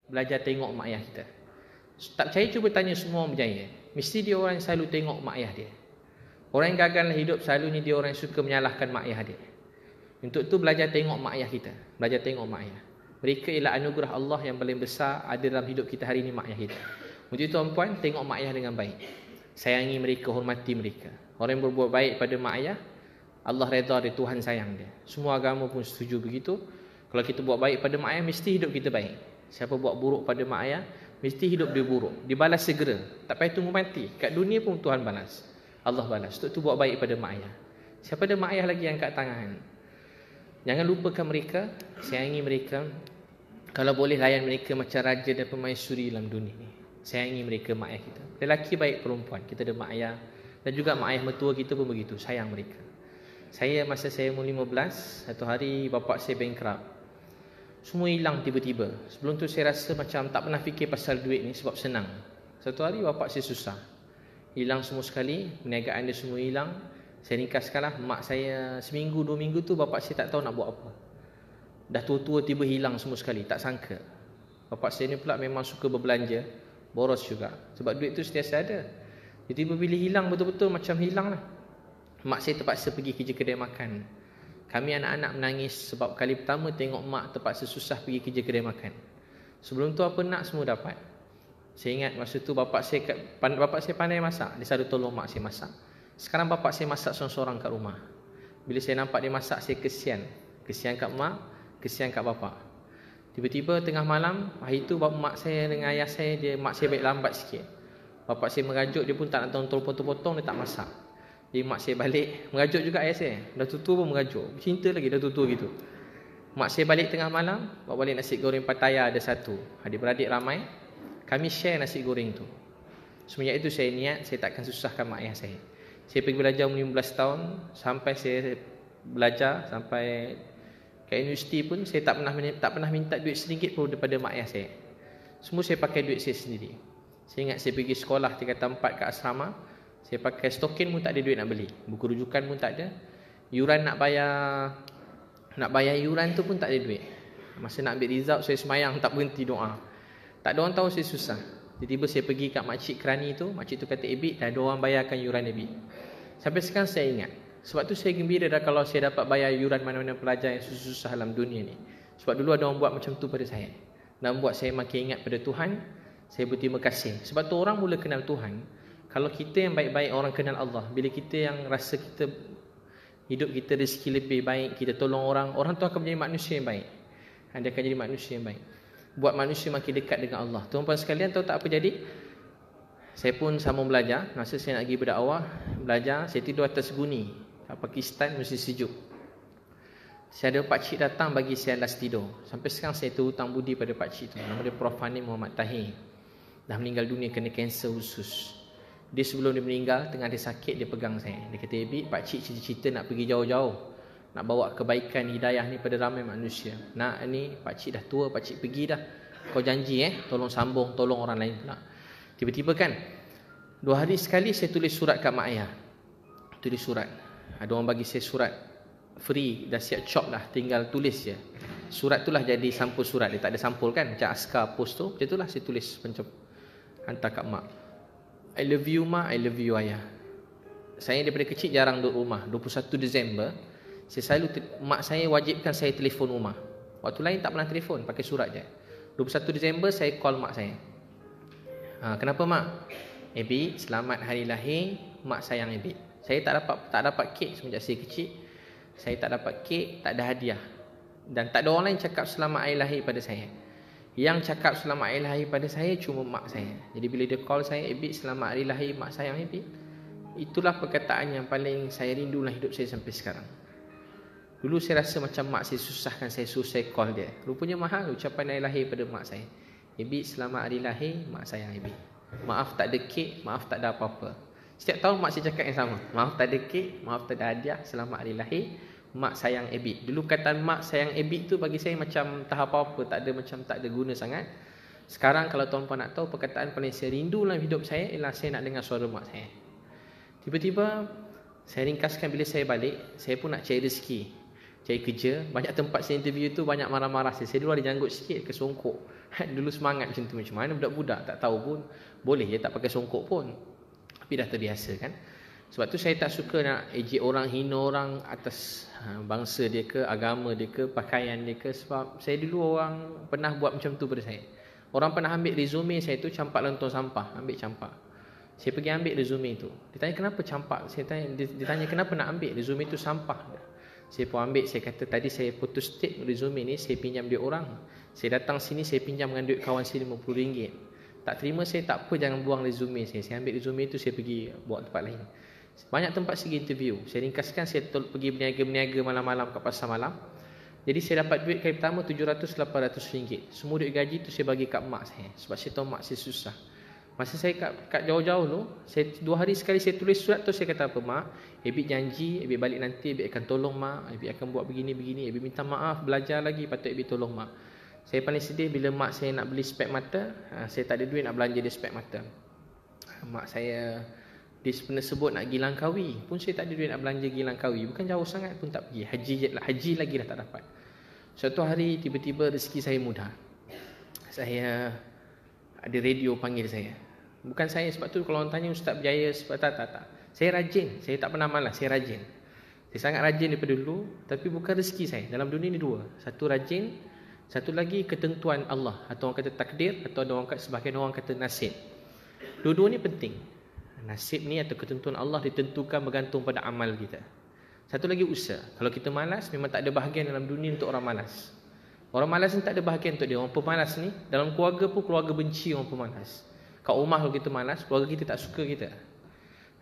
belajar tengok mak ayah kita. Tak percaya cuba tanya semua orang berjaya. Mesti dia orang yang selalu tengok mak ayah dia. Orang yang gagal dalam hidup selalunya dia orang yang suka menyalahkan mak ayah dia. Untuk tu belajar tengok mak ayah kita. Belajar tengok mak ayah. Mereka ialah anugerah Allah yang paling besar ada dalam hidup kita hari ini, mak ayah kita. Untuk itu tuan-puan, tengok mak ayah dengan baik. Sayangi mereka, hormati mereka. Orang yang berbuat baik pada mak ayah, Allah redha dia, Tuhan sayang dia. Semua agama pun setuju begitu. Kalau kita buat baik pada mak ayah, mesti hidup kita baik. Siapa buat buruk pada mak ayah, mesti hidup dia buruk. Dibalas segera. Tak payah tunggu mati. Kat dunia pun Tuhan balas. Allah balas. Untuk tu buat baik pada mak ayah. Siapa ada mak ayah lagi yang angkat tangan? Jangan lupakan mereka, sayangi mereka. Kalau boleh layan mereka macam raja dan permaisuri dalam dunia ni. Sayangi mereka, mak ayah kita. Lelaki baik perempuan, kita ada mak ayah. Dan juga mak ayah mertua kita pun begitu, sayang mereka. Saya masa saya umur 15, satu hari bapa saya bankrupt. Semua hilang tiba-tiba. Sebelum tu saya rasa macam tak pernah fikir pasal duit ni sebab senang. Satu hari bapa saya susah. Hilang semua sekali, perniagaan dia semua hilang. Saya ringkaskanlah, mak saya seminggu 2 minggu tu bapa saya tak tahu nak buat apa. Dah tua-tua tiba hilang semua sekali, tak sangka. Bapa saya ni pula memang suka berbelanja, boros juga. Sebab duit tu sentiasa ada. Tiba-tiba bila hilang betul-betul macam hilang lah. Mak saya terpaksa pergi kerja kedai makan. Kami anak-anak menangis sebab kali pertama tengok mak terpaksa susah pergi kerja kedai makan. Sebelum tu apa nak semua dapat. Saya ingat masa tu bapak saya pandai masak. Dia selalu tolong mak saya masak. Sekarang bapak saya masak seorang-seorang kat rumah. Bila saya nampak dia masak, saya kesian. Kesian kat mak, kesian kat bapak. Tiba-tiba tengah malam, hari tu mak saya dengan ayah saya, mak saya baik lambat sikit. Bapak saya merajuk, dia pun tak nak tolong potong-potong, dia tak masak. Jadi mak saya balik, merajuk juga ayah saya. Dah tutur pun merajuk. Cinta lagi dah tutur gitu. Mak saya balik tengah malam, bawa balik nasi goreng Pattaya ada satu. Adik-beradik ramai, kami share nasi goreng tu. Semenjak itu saya niat, saya takkan susahkan mak ayah saya. Saya pergi belajar umur 15 tahun, sampai saya belajar, sampai ke universiti pun, saya tak pernah minta duit sedikit pun daripada mak ayah saya. Semua saya pakai duit saya sendiri. Saya ingat saya pergi sekolah tingkatan 4 ke asrama, saya pakai stokin pun tak ada duit nak beli. Buku rujukan pun tak ada. Yuran nak bayar yuran tu pun tak ada duit. Masa nak ambil result, saya semayang tak berhenti doa. Tak ada orang tahu saya susah. Tiba-tiba saya pergi kat makcik kerani tu, makcik tu kata ebit, dah ada orang bayarkan yuran ebit. Sampai sekarang saya ingat. Sebab tu saya gembira dah kalau saya dapat bayar yuran mana-mana pelajar yang susah-susah dalam dunia ni. Sebab dulu ada orang buat macam tu pada saya. Dan buat saya makin ingat pada Tuhan. Saya berterima kasih. Sebab tu orang mula kenal Tuhan. Kalau kita yang baik-baik, orang kenal Allah. Bila kita yang rasa kita hidup kita rezeki lebih baik, kita tolong orang, orang tu akan menjadi manusia yang baik. Dia akan jadi manusia yang baik. Buat manusia makin dekat dengan Allah. Tuan-tuan sekalian, tahu tak apa jadi? Saya pun sambung belajar. Masa saya nak pergi berdakwah, belajar, saya tidur atas guni. Kat Pakistan mesti sejuk. Saya ada pakcik datang bagi saya alas tidur. Sampai sekarang saya terhutang budi pada pakcik tu. Nama dia Prof. Hanim Muhammad Tahir. Dah meninggal dunia kena kanser usus. Dia sebelum dia meninggal, tengah dia sakit, dia pegang saya. Dia kata, Ebit, pakcik cita-cita nak pergi jauh-jauh. Nak bawa kebaikan, hidayah ni pada ramai manusia. Nak ni, pakcik dah tua, pakcik pergi dah. Kau janji tolong sambung, tolong orang lain pula. Tiba-tiba kan, 2 hari sekali saya tulis surat kat mak ayah. Tulis surat. Ada orang bagi saya surat free, dah siap chop dah, tinggal tulis je. Surat tu lah jadi sampul surat. Dia tak ada sampul kan, macam askar post tu. Macam tu lah saya tulis macam hantar kat mak. I love you mak, I love you ayah. Saya daripada kecil jarang duduk rumah. 21 Disember, saya selalu, mak saya wajibkan saya telefon rumah. Waktu lain tak pernah telefon, pakai surat je. 21 Disember saya call mak saya. Kenapa mak? Ebit, selamat hari lahir, mak sayang Ebit. Saya tak dapat kek semenjak saya kecil. Saya tak dapat kek, tak ada hadiah. Dan tak ada orang lain cakap selamat hari lahir pada saya. Yang cakap selamat hari lahir pada saya cuma mak saya. Jadi bila dia call saya, Ebit, selamat hari lahir, mak sayang Ebit. Itulah perkataan yang paling saya rindu dalam hidup saya sampai sekarang. Dulu saya rasa macam mak saya susahkan saya, suruh saya call dia. Rupanya mahal ucapan hari lahir pada mak saya. Ebit, selamat hari lahir, mak sayang Ebit. Maaf tak ada kek, maaf tak ada apa-apa. Setiap tahun mak saya cakap yang sama. Maaf tak ada kek, maaf tak ada hadiah, selamat hari lahir, mak sayang Ebit. Dulu kataan mak sayang Ebit tu bagi saya macam tak apa-apa, tak ada guna sangat. Sekarang kalau tuan-puan nak tahu, perkataan paling saya rindu dalam hidup saya ialah saya nak dengar suara mak saya. Tiba-tiba saya ringkaskan bila saya balik, saya pun nak cari rezeki. cari kerja. Banyak tempat saya interview tu banyak marah-marah saya. Saya dulu ada janggut sikit, ke songkok. Dulu semangat macam tu. Macam mana budak-budak tak tahu pun. Boleh je tak pakai songkok pun. Tapi dah terbiasa kan. Sebab tu saya tak suka nak ejek orang, hina orang atas bangsa dia ke, agama dia ke, pakaian dia ke. Sebab saya dulu orang pernah buat macam tu pada saya. Orang pernah ambil resume saya tu campak dalam tong sampah. Ambil campak. Saya pergi ambil resume tu. Dia tanya kenapa campak. Dia tanya kenapa nak ambil. Resume tu sampah. Saya pun ambil. Saya kata tadi saya photostate resume ni. Saya pinjam duit orang. Saya datang sini saya pinjam dengan duit kawan saya RM50. Tak terima saya tak apa, jangan buang resume saya. Saya ambil resume tu saya pergi buat tempat lain. Banyak tempat segi interview. Saya ringkaskan, saya pergi berniaga-berniaga malam-malam kat pasar malam. Jadi saya dapat duit kali pertama RM700-800. Semua duit gaji tu saya bagi kat mak saya. Sebab saya tahu mak saya susah. Masa saya kat jauh-jauh tu, saya 2 hari sekali saya tulis surat tu, saya kata apa, mak, Ebit janji, Ebit balik nanti, Ebit akan tolong mak, Ebit akan buat begini-begini, Ebit minta maaf, belajar lagi, patut Ebit tolong mak. Saya paling sedih bila mak saya nak beli spek mata, saya tak ada duit nak belanja dia spek mata. Mak saya dia sebenarnya sebut nak pergi Langkawi, pun saya tak ada duit nak belanja pergi Langkawi. Bukan jauh sangat pun tak pergi. Haji lagi dah tak dapat. Suatu hari tiba-tiba rezeki saya mudah. Saya ada radio panggil saya. Bukan saya, sebab tu kalau orang tanya Ustaz berjaya sebab tak. Saya rajin, saya tak pernah malas, saya rajin. Saya sangat rajin daripada dulu, tapi bukan rezeki saya. Dalam dunia ni 2. Satu rajin, satu lagi ketentuan Allah. Atau orang kata takdir, atau orang kata, sebahagian orang kata nasib. Dua-dua ni penting. Nasib ni atau ketentuan Allah ditentukan bergantung pada amal kita. Satu lagi usaha. Kalau kita malas, memang tak ada bahagian dalam dunia untuk orang malas. Orang malas ni tak ada bahagian untuk dia. Orang pemalas ni, dalam keluarga pun keluarga benci orang pemalas. Kat rumah kalau kita malas, keluarga kita tak suka kita.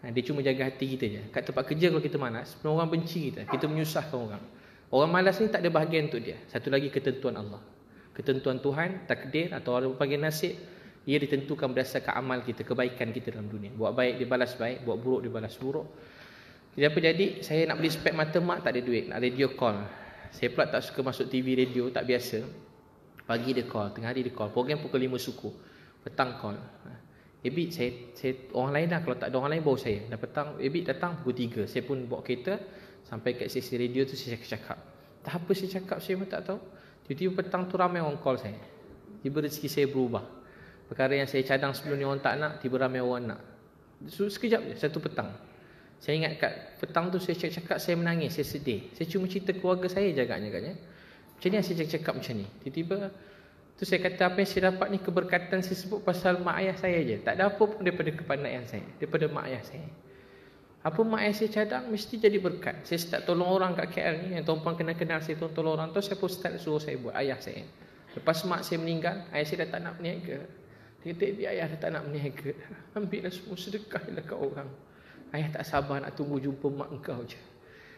Dia cuma jaga hati kita je. Kat tempat kerja kalau kita malas, orang benci kita. Kita menyusahkan orang. Orang malas ni tak ada bahagian untuk dia. Satu lagi ketentuan Allah. Ketentuan Tuhan, takdir atau orang panggil nasib. Ia ditentukan berdasarkan amal kita, kebaikan kita dalam dunia. Buat baik dibalas baik, buat buruk dibalas buruk. Jadi apa jadi? Saya nak beli spek mata mak, tak ada duit. Nak radio call. Saya pula tak suka masuk TV radio, tak biasa. Pagi dia call, tengah hari dia call. Program pukul 5 suku. Petang call. Ebit saya orang lain dah, kalau tak ada orang lain baru saya. Dah petang, Ebit datang pukul 3. Saya pun bawa kereta sampai kat sesi radio tu saya cakap. Tak apa saya cakap, saya pun tak tahu. Tiba-tiba petang tu ramai orang call saya. Tiba rezeki saya berubah. Perkara yang saya cadang sebelum ni orang tak nak, tiba ramai orang nak. Sekejap je, satu petang. Saya ingat kat petang tu saya cakap, saya menangis, saya sedih. Saya cuma cerita keluarga saya je agaknya. Macam ni saya cakap macam ni. Tiba-tiba tu saya kata apa yang saya dapat ni keberkatan saya sebut pasal mak ayah saya je. Tak ada apa pun daripada kepandaian saya, daripada mak ayah saya. Apa mak ayah saya cadang mesti jadi berkat. Saya start tolong orang kat KL ni, yang tuan-puan kenal saya tolong orang tu, saya pun start suruh saya buat, ayah saya. Lepas mak saya meninggal, ayah saya dah tak nak berniaga. Dia kata, ayah dah tak nak berniaga. Ambillah semua, sedekahlah kat orang. Ayah tak sabar nak tunggu jumpa mak engkau je.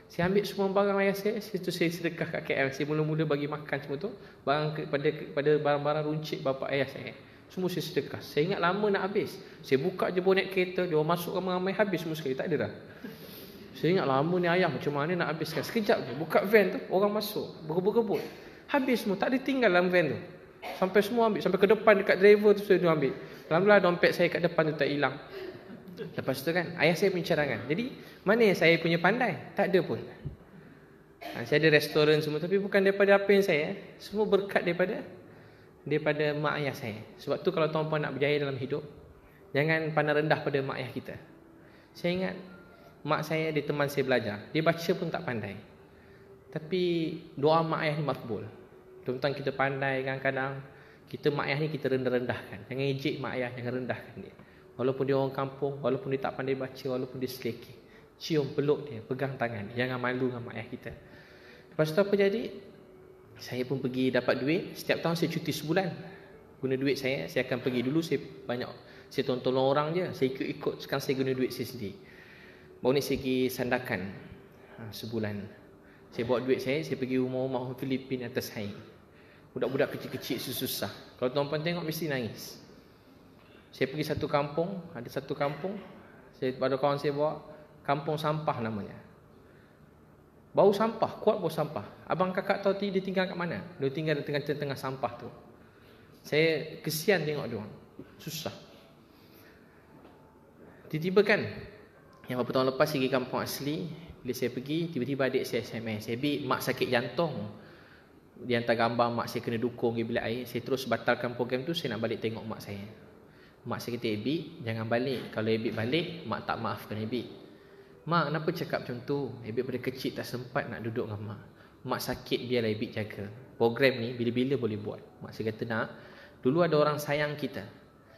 Saya ambil semua barang ayah saya, situ saya sedekah kat KL. Saya mula-mula bagi makan semua tu, pada barang-barang runcit bapa ayah saya. Semua saya sedekah. Saya ingat lama nak habis. Saya buka je bonet kereta, dia orang masuk ramai-ramai, habis semua sekali, tak ada dah. Saya ingat lama ni ayah macam mana nak habiskan. Sekejap je, buka van tu, orang masuk, berebut-rebut. Habis semua, tak ada tinggal dalam van tu. Sampai semua ambil, sampai ke depan dekat driver tu saya ambil. Alhamdulillah dompet saya kat depan tu tak hilang. Lepas tu kan, ayah saya punya cadangan. Jadi, mana yang saya punya pandai? Tak ada pun. Saya ada restoran semua, tapi bukan daripada apa yang saya. Semua berkat daripada mak ayah saya. Sebab tu kalau tuan-puan nak berjaya dalam hidup, jangan pandang rendah pada mak ayah kita. Saya ingat, mak saya dia teman saya belajar. Dia baca pun tak pandai. Tapi doa mak ayah ni makbul. Tuan-tuan kita pandai kadang-kadang, kita mak ayah ni kita rendah-rendahkan. Jangan ejek mak ayah, jangan rendahkan dia. Walaupun dia orang kampung, walaupun dia tak pandai baca, walaupun dia selekeh, cium, peluk dia, pegang tangan dia. Jangan malu dengan mak ayah kita. Lepas tu apa jadi? Saya pun pergi dapat duit. Setiap tahun saya cuti sebulan. Guna duit saya akan pergi. Dulu saya tolong orang je. Saya ikut-ikut. Sekarang saya guna duit saya sendiri. Baru ni saya pergi Sandakan sebulan. Saya bawa duit saya pergi rumah-rumah orang Filipin atas air. Budak-budak kecil-kecil susah. Kalau tuan-puan tengok mesti nangis. Saya pergi satu kampung. Ada satu kampung, pada kawan saya bawa, kampung sampah namanya. Bau sampah, kuat bau sampah. Abang kakak tahu dia tinggal kat mana? Dia tinggal di tengah-tengah sampah tu. Saya kesian tengok dia orang. Susah. Tiba-tiba kan, yang beberapa tahun lepas pergi kampung asli, Bila saya pergi, tiba-tiba adik saya SMS, Ebi, mak sakit jantung. Dia hantar gambar mak saya kena dukung di bilik air. Saya terus batalkan program tu, saya nak balik tengok mak saya. Mak saya kata, Ebi, jangan balik. Kalau Ebi balik, mak tak maafkan Ebi. Mak, kenapa cakap macam tu? Ebi pada kecil tak sempat nak duduk dengan mak. Mak sakit, biarlah Ebi jaga. Program ni bila-bila boleh buat. Mak saya kata, nak, dulu ada orang sayang kita.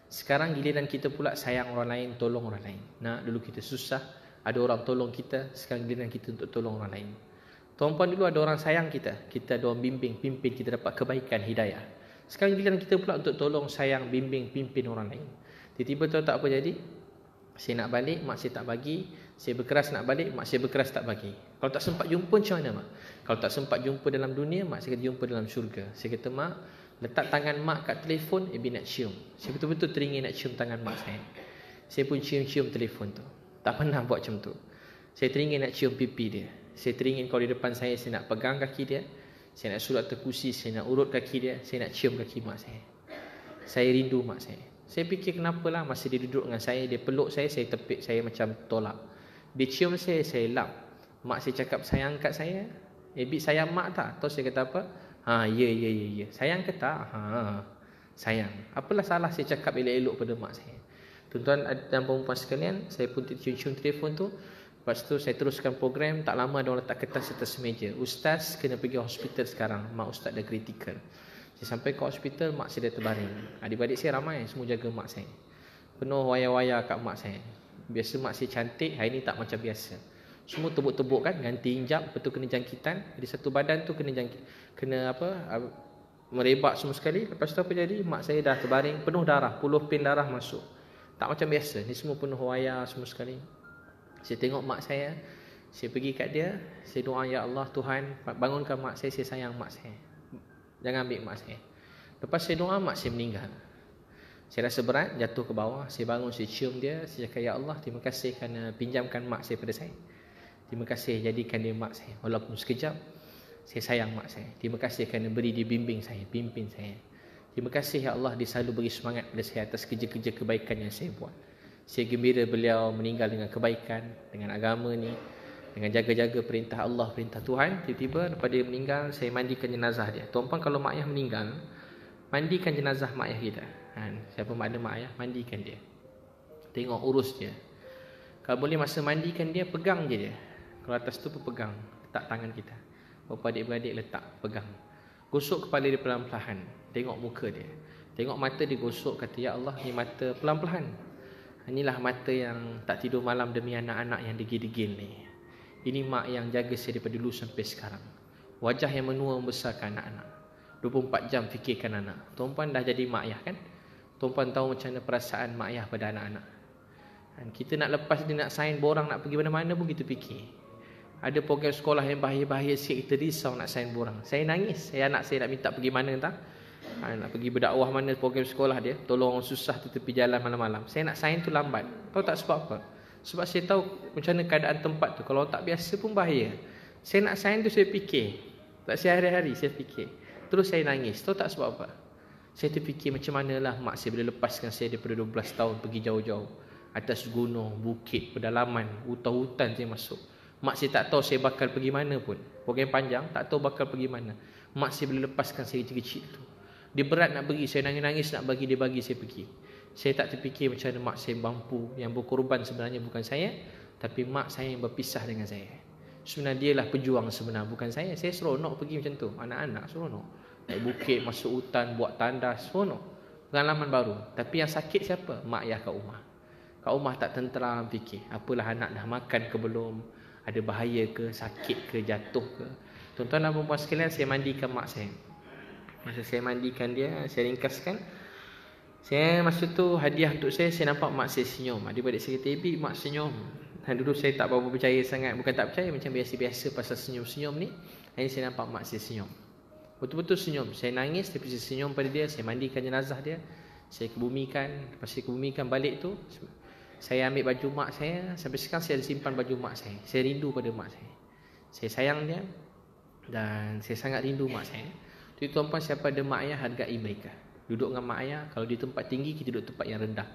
Sekarang giliran kita pula sayang orang lain, tolong orang lain. Nak, dulu kita susah, ada orang tolong kita. Sekarang giliran kita untuk tolong orang lain. Tuan-puan, dulu ada orang sayang kita. Kita ada orang bimbing, pimpin, kita dapat kebaikan, hidayah. Sekarang giliran kita pula untuk tolong, sayang, bimbing, pimpin orang lain. Tiba-tiba tahu tak apa jadi? Saya nak balik, mak saya tak bagi. Saya berkeras nak balik, mak saya berkeras tak bagi. Kalau tak sempat jumpa, macam mana mak? Kalau tak sempat jumpa dalam dunia, mak saya kata jumpa dalam syurga. Saya kata, mak, letak tangan mak kat telefon, Ebi nak cium. Saya betul-betul teringin nak cium tangan mak saya. Saya pun cium-cium telefon tu. Tak pernah buat macam tu. Saya teringin nak cium pipi dia. Saya teringin kalau di depan saya nak pegang kaki dia. Saya nak surat terkusi, saya nak urut kaki dia. Saya nak cium kaki mak saya. Saya rindu mak saya. Saya fikir kenapalah masa dia duduk dengan saya, dia peluk saya tepik, saya macam tolak. Dia cium saya lap. Mak saya cakap sayang kat saya. Ebi sayang mak tak? Tahu saya kata apa? Ya. Sayang ke tak? Sayang. Apalah salah saya cakap elok-elok pada mak saya. Tuan-tuan dan perempuan sekalian, saya pun cium-cium telefon tu. Lepas tu saya teruskan program. Tak lama dia orang letak kertas atas meja, Ustaz kena pergi hospital sekarang, mak Ustaz dah kritikal. Saya sampai ke hospital, mak saya dah terbaring. Adik-adik saya ramai, semua jaga mak saya. Penuh wayar-wayar kat mak saya. Biasa mak saya cantik, hari ni tak macam biasa. Semua tebuk-tebuk kan, ganti hijab, lepas tu kena jangkitan. Jadi satu badan tu kena merebak semua sekali. Lepas tu apa jadi? Mak saya dah terbaring, penuh darah, puluh pin darah masuk. Tak macam biasa, ni semua penuh wayar semua sekali. Saya tengok mak saya, saya pergi kat dia, saya doa, ya Allah Tuhan, bangunkan mak saya sayang mak saya. Jangan ambil mak saya. Lepas saya doa, mak saya meninggal. Saya rasa berat, jatuh ke bawah. Saya bangun, saya cium dia, saya cakap, ya Allah, terima kasih kerana pinjamkan mak saya pada saya. Terima kasih jadikan dia mak saya. Walaupun sekejap, saya sayang mak saya. Terima kasih kerana beri dia bimbing saya, pimpin saya. Terima kasih ya Allah, dia selalu beri semangat pada saya atas kerja-kerja kebaikan yang saya buat. Saya gembira beliau meninggal dengan kebaikan, dengan agama ni, dengan jaga-jaga perintah Allah, perintah Tuhan. Tiba-tiba lepas dia meninggal, saya mandikan jenazah dia. Tuan-puan, kalau mak ayah meninggal, mandikan jenazah mak ayah kita. Siapa ada mak ayah, mandikan dia. Tengok, urus dia. Kalau boleh masa mandikan dia, pegang je dia. Kalau atas tu pun pegang, letak tangan kita. Bapa adik-beradik letak, pegang. Gosok kepala dia pelan-pelan. Tengok muka dia. Tengok mata dia, gosok, kata, ya Allah, ni mata pelan-pelan. Inilah mata yang tak tidur malam demi anak-anak yang degil-degil ni. Ini mak yang jaga saya daripada dulu sampai sekarang. Wajah yang menua membesarkan anak-anak. 24 jam fikirkan anak. Tuan-puan dah jadi mak ayah kan? Tuan-puan tahu macam mana perasaan mak ayah pada anak-anak. Kita nak lepas dia, nak sign borang, nak pergi mana-mana pun kita fikir. Ada program sekolah yang bahaya-bahaya sikit, kita risau nak sign borang. Saya nangis. Anak saya nak minta pergi mana entah. Nak pergi berdakwah mana program sekolah dia, tolong orang susah di tepi jalan malam-malam. Saya nak sign tu lambat. Tahu tak sebab apa? Sebab saya tahu macam mana keadaan tempat tu. Kalau tak biasa pun bahaya. Saya nak sign tu saya fikir. Tak sehari-hari saya fikir. Terus saya nangis. Tahu tak sebab apa? Saya terfikir macam manalah mak saya boleh lepaskan saya daripada 12 tahun pergi jauh-jauh. Atas gunung, bukit, pedalaman, hutan-hutan saya masuk. Mak saya tak tahu saya bakal pergi mana pun. Program panjang, tak tahu bakal pergi mana. Mak saya boleh lepaskan saya kecil-kecil tu. Dia berat nak pergi, saya nangis-nangis nak bagi, dia bagi saya pergi. Saya tak terfikir macam mana mak saya mampu. Yang berkorban sebenarnya bukan saya, tapi mak saya yang berpisah dengan saya. Sebenarnya dia lah pejuang sebenar, bukan saya. Saya seronok pergi macam tu. Anak-anak seronok. Naik bukit, masuk hutan, buat tandas, seronok. Pengalaman baru. Tapi yang sakit siapa? Mak ayah kat rumah. Kat rumah tak tenteram fikir. Apalah anak dah makan ke belum? Ada bahaya ke? Sakit ke? Jatuh ke? Tuan-tuan dan perempuan sekalian, saya mandikan mak saya. Masa saya mandikan dia, saya ringkaskan. Masa tu hadiah untuk saya nampak mak saya senyum. Adik-adik saya kata, Ebi, mak senyum. Dulu saya tak berapa percaya sangat. Bukan tak percaya, macam biasa-biasa pasal senyum-senyum ni. Hari saya nampak mak saya senyum. Betul-betul senyum. Saya nangis, tapi saya senyum pada dia. Saya mandikan jenazah dia. Saya kebumikan. Lepas saya kebumikan balik tu, saya ambil baju mak saya. Sampai sekarang saya ada simpan baju mak saya. Saya rindu pada mak saya. Saya sayang dia. Dan saya sangat rindu mak saya. Jadi tuan-puan, siapa ada mak ayah, hargai mereka. Duduk dengan mak ayah. Kalau di tempat tinggi, kita duduk tempat yang rendah.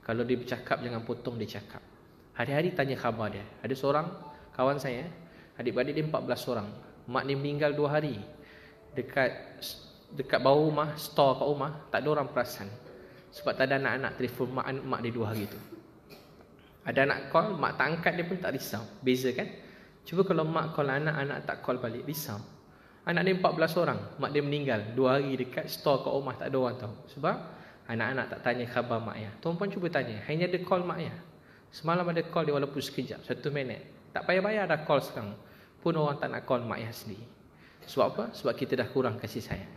Kalau dia bercakap, jangan potong dia cakap. Hari-hari tanya khabar dia. Ada seorang kawan saya, adik-beradik dia 14 orang. Mak dia meninggal 2 hari. Dekat bawah rumah, store kat rumah, tak ada orang perasan. Sebab tak ada anak-anak telefon mak dia 2 hari tu. Ada anak call, mak tak angkat, dia pun tak risau. Beza kan? Cuba kalau mak call anak tak call balik, risau. Anak dia 14 orang, mak dia meninggal 2 hari dekat store kat rumah, tak ada orang tahu. Sebab anak-anak tak tanya khabar mak ayah. Tuan puan cuba tanya, hanya ada call mak ayah. Semalam ada call dia walaupun sekejap, 1 minit. Tak payah bayar dah call sekarang. Pun orang tak nak call mak ayah sendiri. Sebab apa? Sebab kita dah kurang kasih sayang.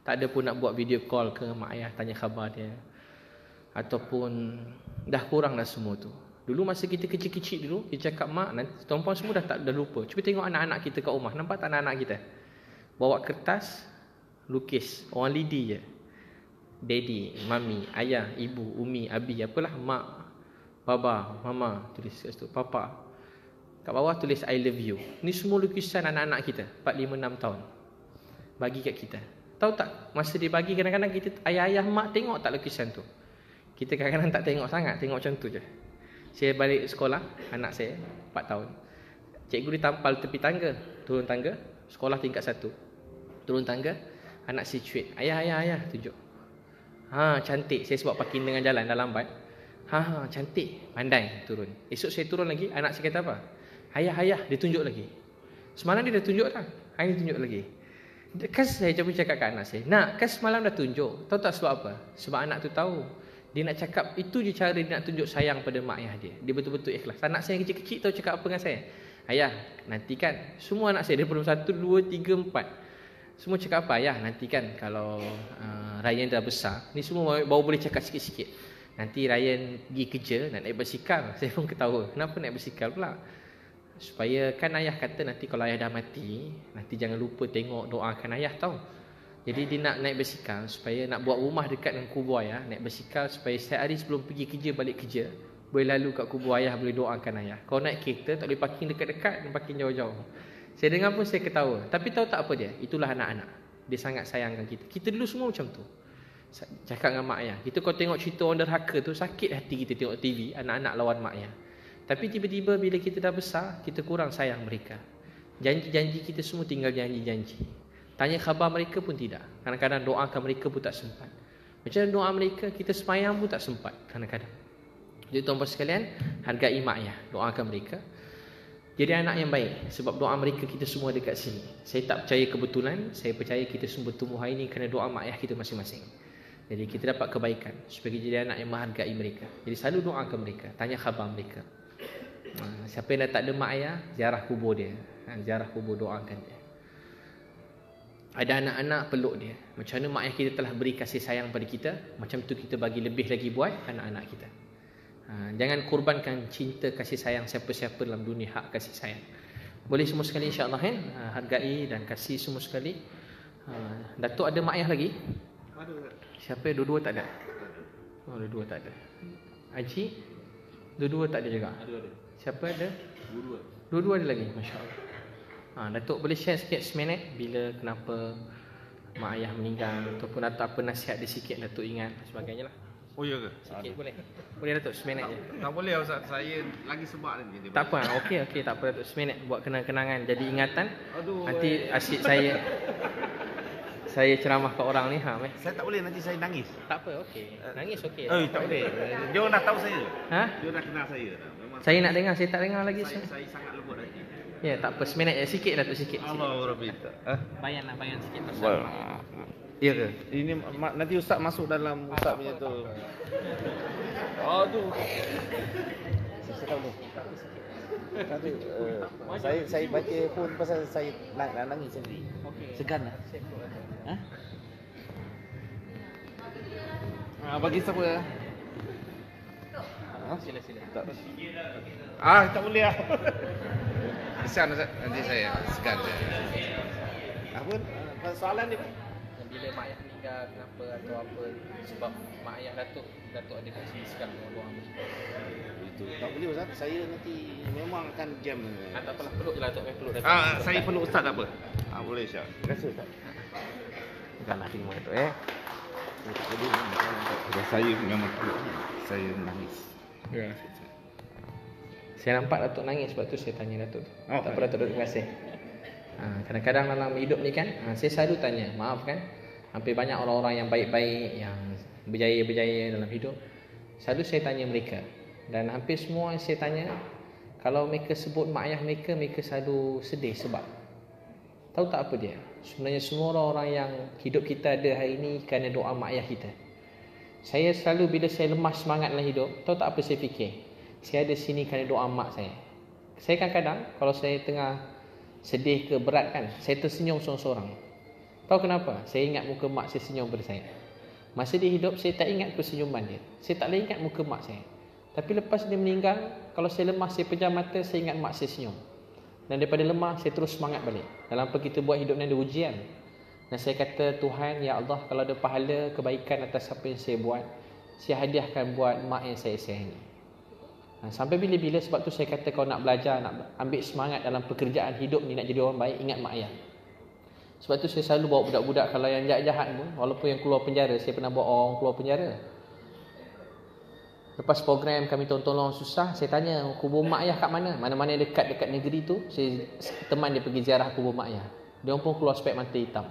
Tak ada pun nak buat video call ke mak ayah tanya khabar dia. Ataupun dah kurang dah semua tu. Dulu masa kita kecil-kecil dulu, kita cakap mak, nanti tuan-puan semua dah lupa. Cuba tengok anak-anak kita kat rumah. Nampak tak anak-anak kita? Bawa kertas, lukis. Orang lidi je. Daddy, mami, ayah, ibu, umi, abi, apalah, mak, baba, mama, tulis kat situ. Papa. Kat bawah tulis I love you. Ni semua lukisan anak-anak kita, 4, 5, 6 tahun. Bagi kat kita. Tahu tak? Masa dia bagi, kadang-kadang kita, ayah-ayah, mak tengok tak lukisan tu? Kita kadang-kadang tak tengok sangat, tengok macam tu je. Saya balik sekolah, anak saya 4 tahun. Cikgu ditampal tepi tangga, turun tangga, sekolah tingkat 1. Turun tangga, anak saya cuit. Ayah, tunjuk. Cantik. Saya sebab parking dengan jalan dah lambat. Cantik. Pandai turun. Esok saya turun lagi, anak saya kata apa? Ayah, dia tunjuk lagi. Semalam dia dah tunjuk dah. Hari ni tunjuk lagi. Kan saya cuba cakap kat anak saya, nak, kan semalam dah tunjuk. Tahu tak sebab apa? Sebab anak tu tahu. Dia nak cakap, itu je cara dia nak tunjuk sayang pada mak ayah dia. Dia betul-betul ikhlas. Anak saya yang kecil-kecil tahu cakap apa dengan saya? Ayah, nantikan. Semua anak saya, daripada 1, 2, 3, 4. Semua cakap apa? Ayah, nantikan kalau Ryan dah besar. Ni semua baru boleh cakap sikit-sikit. Nanti Ryan pergi kerja, nak naik basikal. Saya pun ketawa. Kenapa naik basikal pula? Supaya kan ayah kata nanti kalau ayah dah mati, nanti jangan lupa tengok doakan ayah tahu. Jadi dia nak naik basikal supaya nak buat rumah dekat dengan kubur ayah, naik basikal supaya setiap hari sebelum pergi kerja balik kerja boleh lalu kat kubur ayah, boleh doakan ayah. Kalau naik kereta tak boleh parking dekat-dekat, parking jauh-jauh. Saya dengar pun saya ketawa. Tapi tahu tak apa dia? Itulah anak-anak. Dia sangat sayangkan kita. Kita dulu semua macam tu. Cakap dengan mak ayah. Kita kalau tengok cerita orang derhaka tu, sakit hati kita tengok TV, anak-anak lawan mak ayah. Tapi tiba-tiba bila kita dah besar, kita kurang sayang mereka. Janji-janji kita semua tinggal janji-janji. Tanya khabar mereka pun tidak. Kadang-kadang doakan mereka pun tak sempat. Macam doa mereka, kita semayang pun tak sempat kadang-kadang. Jadi tuan-tuan sekalian, hargai mak ayah, doakan mereka. Jadi anak yang baik. Sebab doa mereka kita semua dekat sini. Saya tak percaya kebetulan, saya percaya kita semua bertumbuh hari ini kerana doa mak ayah kita masing-masing. Jadi kita dapat kebaikan supaya kita jadi anak yang menghargai mereka. Jadi selalu doakan mereka, tanya khabar mereka. Siapa yang dah tak ada mak ayah, ziarah kubur dia. Ziarah kubur, doakan dia. Ada anak-anak, peluk dia. Macam mana mak ayah kita telah beri kasih sayang pada kita, macam tu kita bagi lebih lagi buat anak-anak kita. Jangan korbankan cinta kasih sayang siapa-siapa dalam dunia, hak kasih sayang. Boleh semua sekali insya-Allah kan? Hargai dan kasih semua sekali. Datuk ada mak ayah lagi? Ada. Siapa? Dua-dua tak ada? Oh, dua-dua tak ada. Haji? Dua-dua tak ada juga? Ada. Siapa ada? Dua-dua. Dua-dua ada lagi, masya-Allah. Datuk boleh share sikit seminit bila kenapa mak ayah meninggal ataupun apa nasihat dia sikit Datuk ingat sebagainya lah. Oh ya ke? Sikit boleh. Boleh Datuk seminit je. Tak boleh Ustaz, saya lagi sebab nanti. Tak apa, okey tak apa Datuk, seminit buat kenang-kenangan jadi ingatan. Aduh. Nanti asyik saya ceramah ke orang ni Saya tak boleh, nanti saya nangis. Tak apa, okey. Nangis okey. Tak boleh. Dia orang dah tahu saya. Dia dah kenal saya dah. Memang saya nak dengar, saya tak dengar lagi. Saya sangat lembut hati. Ya, tak apa, seminit je sikit Datuk, sikit. Allah Rabbi. Bayan sikit pasal. Ya ke? Ini nanti Ustaz masuk dalam Ustaz punya tu. Aduh. Saya tahu ni. Tapi saya baca pun pasal saya nak nangis sendiri. Okey. Segan lah. Bagi siapa? Sila. Tak boleh lah. Kesian Ustaz, nanti saya segan. Apa? Soalan ni bila mak ayah meninggal kenapa atau apa sebab mak ayah Datuk ada kat sini sekarang doa itu. Tak boleh Ustaz, saya nanti memang akan jam. Tak apalah, peluk je lah Datuk, peluk Datuk. Saya peluk Ustaz tak apa? Boleh Syah. Terima kasih Ustaz. Janganlah terima Datuk Jadi saya memang peluk. Saya menangis. Ya. Saya nampak Datuk nangis, sebab tu saya tanya Datuk. Oh, Tak apa Datuk, terima kasih. Kadang-kadang dalam hidup ni kan, saya selalu tanya, maaf kan, hampir banyak orang-orang yang baik-baik, yang berjaya-berjaya dalam hidup, selalu saya tanya mereka. Dan hampir semua yang saya tanya, kalau mereka sebut mak ayah mereka, mereka selalu sedih. Sebab tahu tak apa dia? Sebenarnya semua orang-orang yang hidup kita ada hari ini kerana doa mak ayah kita. Saya selalu bila saya lemah semangat dalam hidup, tahu tak apa saya fikir? Saya ada sini kerana doa mak saya. Saya kadang-kadang kalau saya tengah sedih ke berat kan, saya tersenyum seorang-seorang. Tahu kenapa? Saya ingat muka mak saya senyum pada saya. Masa dia hidup, saya tak ingat persenyuman dia. Saya tak boleh ingat muka mak saya. Tapi lepas dia meninggal, kalau saya lemah, saya pejam mata, saya ingat mak saya senyum. Dan daripada lemah, saya terus semangat balik. Dalam apa kita buat hidup ni ada ujian. Dan saya kata, Tuhan, Ya Allah, kalau ada pahala kebaikan atas apa yang saya buat, saya hadiahkan buat mak yang saya sayangi. Sampai bila-bila, sebab tu saya kata kalau nak belajar, nak ambil semangat dalam pekerjaan hidup ni, nak jadi orang baik, ingat mak ayah. Sebab tu saya selalu bawa budak-budak kalau yang jahat-jahat pun, walaupun yang keluar penjara, saya pernah bawa orang keluar penjara. Lepas program kami tolong susah, saya tanya kubur mak ayah kat mana? Mana-mana dekat negeri tu, saya teman dia pergi ziarah kubur mak ayah. Dia pun keluar spek mata hitam.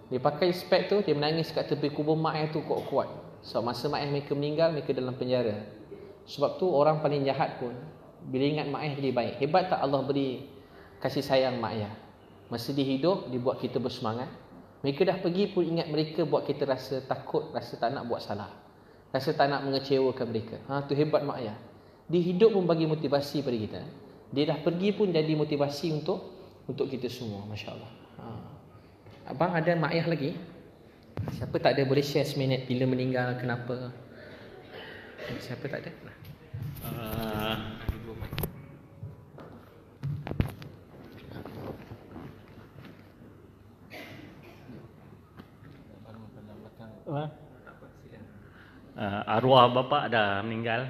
Dia pakai spek tu, dia menangis kat tepi kubur mak ayah tu kuat-kuat. So masa mak ayah mereka meninggal, mereka dalam penjara. Sebab tu orang paling jahat pun bila ingat mak ayah jadi baik. Hebat tak Allah beri kasih sayang mak ayah? Masa dia hidup, dia buat kita bersemangat. Mereka dah pergi pun ingat mereka buat kita rasa takut, rasa tak nak buat salah, rasa tak nak mengecewakan mereka. Tu hebat mak ayah. Dia hidup pun bagi motivasi pada kita. Dia dah pergi pun jadi motivasi untuk kita semua. Masya Allah. Abang ada mak ayah lagi? Siapa tak ada boleh share seminit bila meninggal, kenapa? Siapa tak ada? Arwah bapa dah meninggal.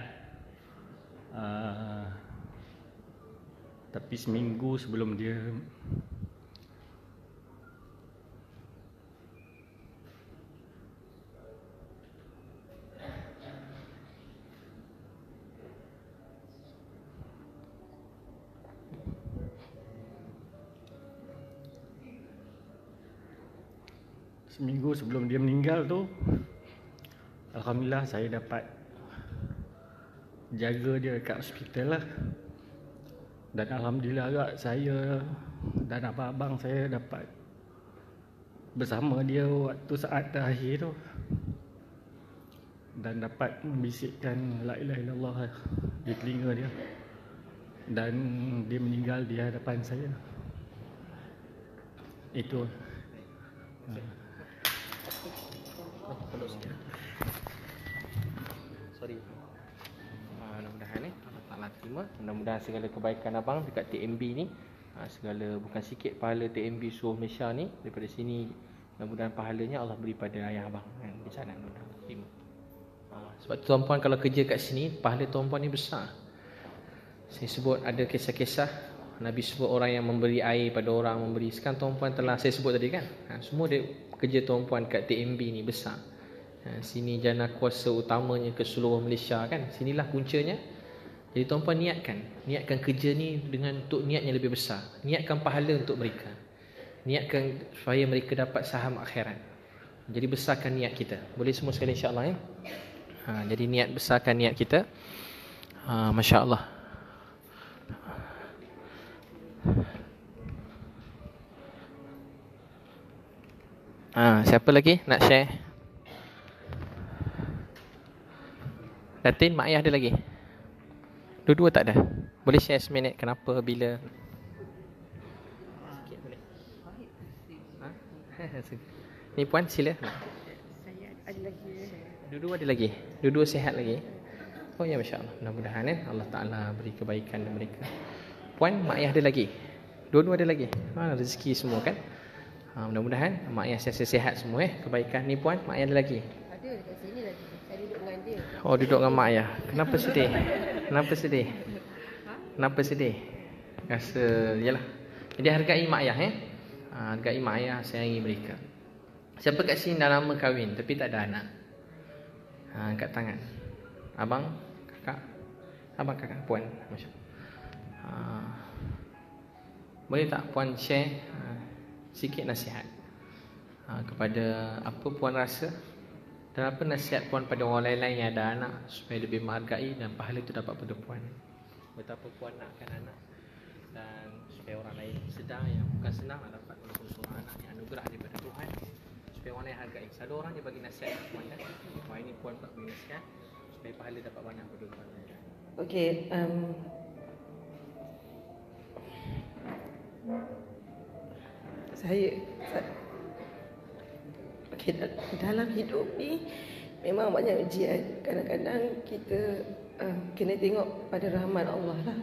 Tapi seminggu sebelum dia meninggal tu, alhamdulillah saya dapat jaga dia kat hospital lah. Dan alhamdulillah agak saya dan abang-abang saya dapat bersama dia waktu saat terakhir tu, dan dapat membisikkan la ilaha illallah di telinga dia, dan dia meninggal di hadapan saya. Itu. Sorry. Mudah-mudahan Allah Ta'ala terima. Mudah-mudahan segala kebaikan abang dekat TMB ni, segala bukan sikit pahala TMB seluruh Malaysia ni, daripada sini mudah-mudahan pahalanya Allah beri pada ayah abang di sana. Mudah-mudahan terima. Sebab tu tuan-puan kalau kerja kat sini, pahala tuan-puan ni besar. Saya sebut ada kisah-kisah Nabi sebut orang yang memberi air pada orang, memberi. Sekarang tuan-puan telah saya sebut tadi kan, semua dia kerja tuan-puan kat TMB ni besar. Sini jana kuasa utamanya ke seluruh Malaysia kan. Sinilah puncanya. Jadi tuan-puan niatkan kerja ni dengan untuk niat yang lebih besar. Niatkan pahala untuk mereka. Niatkan supaya mereka dapat saham akhirat. Jadi besarkan niat kita. Boleh semua sekali insya-Allah ya. Jadi niat besarkan niat kita. Masya-Allah. Siapa lagi nak share? Datin, mak ayah ada lagi? Dua-dua tak ada? Boleh share seminit kenapa, bila? Sikit boleh? Ni puan sila. Saya ada lagi. Dua-dua ada lagi? Dua-dua sihat lagi? Oh ya, Masya Allah. Mudah-mudahan Allah Ta'ala beri kebaikan kepada mereka. Puan, mak ayah ada lagi? Dua-dua ada lagi? Rezeki semua kan? Mudah-mudahan mak ayah sihat semua kebaikan. Ni puan, mak ayah ada lagi? Ada dekat sini lagi. Saya duduk dengan dia. Oh, duduk dengan mak ayah. Kenapa sedih? Kenapa sedih? Kenapa sedih? Rasa, yalah. Jadi hargai mak ayah hargai mak ayah, sayangi mereka. Siapa kat sini dah lama kahwin tapi tak ada anak? Angkat tangan. Abang, kakak. Abang, kakak, puan. Masya Allah. Boleh tak Puan share sikit nasihat kepada apa Puan rasa, dan apa nasihat Puan pada orang lain-lain yang ada anak supaya lebih menghargai dan pahala itu dapat pada Puan? Betapa Puan nakkan anak, dan supaya orang lain sedar yang bukan senang nak dapat walaupun seorang anak yang anugerah daripada Tuhan, supaya orang lain hargai. Selalu orang dia bagi nasihat kat Puan kan, wah ini Puan tak bagi nasihat supaya pahala dapat banyak pada Puan. Okey, saya okey, dalam hidup ni memang banyak ujian. Kadang-kadang kita kena tengok pada rahmat Allah lah.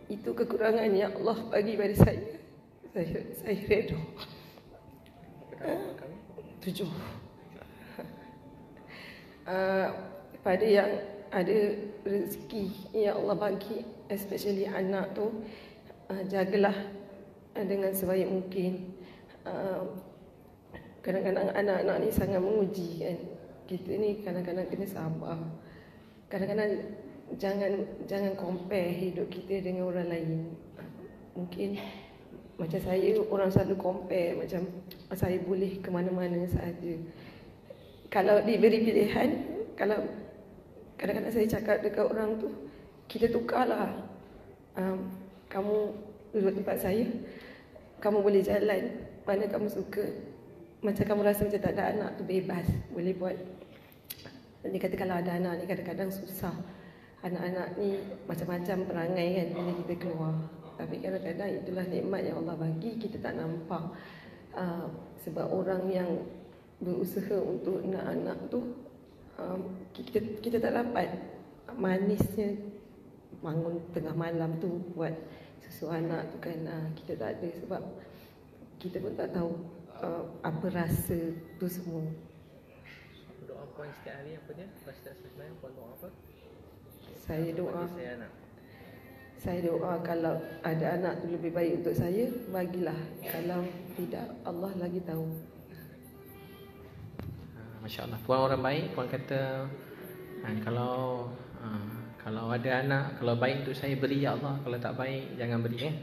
Itu kekurangan yang Allah bagi pada saya. Saya redha. 7. Pada yang ada rezeki yang Allah bagi, especially anak tu, jagalah dengan sebaik mungkin. Kadang-kadang anak-anak ni sangat menguji kan. Kita ni kadang-kadang kena sabar. Kadang-kadang jangan compare hidup kita dengan orang lain. Mungkin macam saya, orang selalu compare macam saya boleh ke mana-mana sahaja. Kalau diberi pilihan, kalau kadang-kadang saya cakap dekat orang tu, kita tukarlah. Kamu duduk tempat saya, kamu boleh jalan mana kamu suka. Macam kamu rasa macam tak ada anak tu, bebas, boleh buat. Dia kata kalau ada anak ni kadang-kadang susah. Anak-anak ni macam-macam perangai kan bila kita keluar. Tapi kadang-kadang itulah nikmat yang Allah bagi, kita tak nampak. Sebab orang yang berusaha untuk nak anak tu, kita tak dapat manisnya bangun tengah malam tu buat susu anak tu kan. Kita tak ada, sebab kita pun tak tahu apa rasa tu semua. Doa Puan setiap hari apa dia? Lepas setiap sembahyang Puan doa apa? Saya doa kalau ada anak tu lebih baik untuk saya, bagilah. Kalau tidak, Allah lagi tahu. Masya Allah, Puan orang baik. Puan kata kalau ada anak, kalau baik untuk saya beri ya Allah, kalau tak baik jangan beri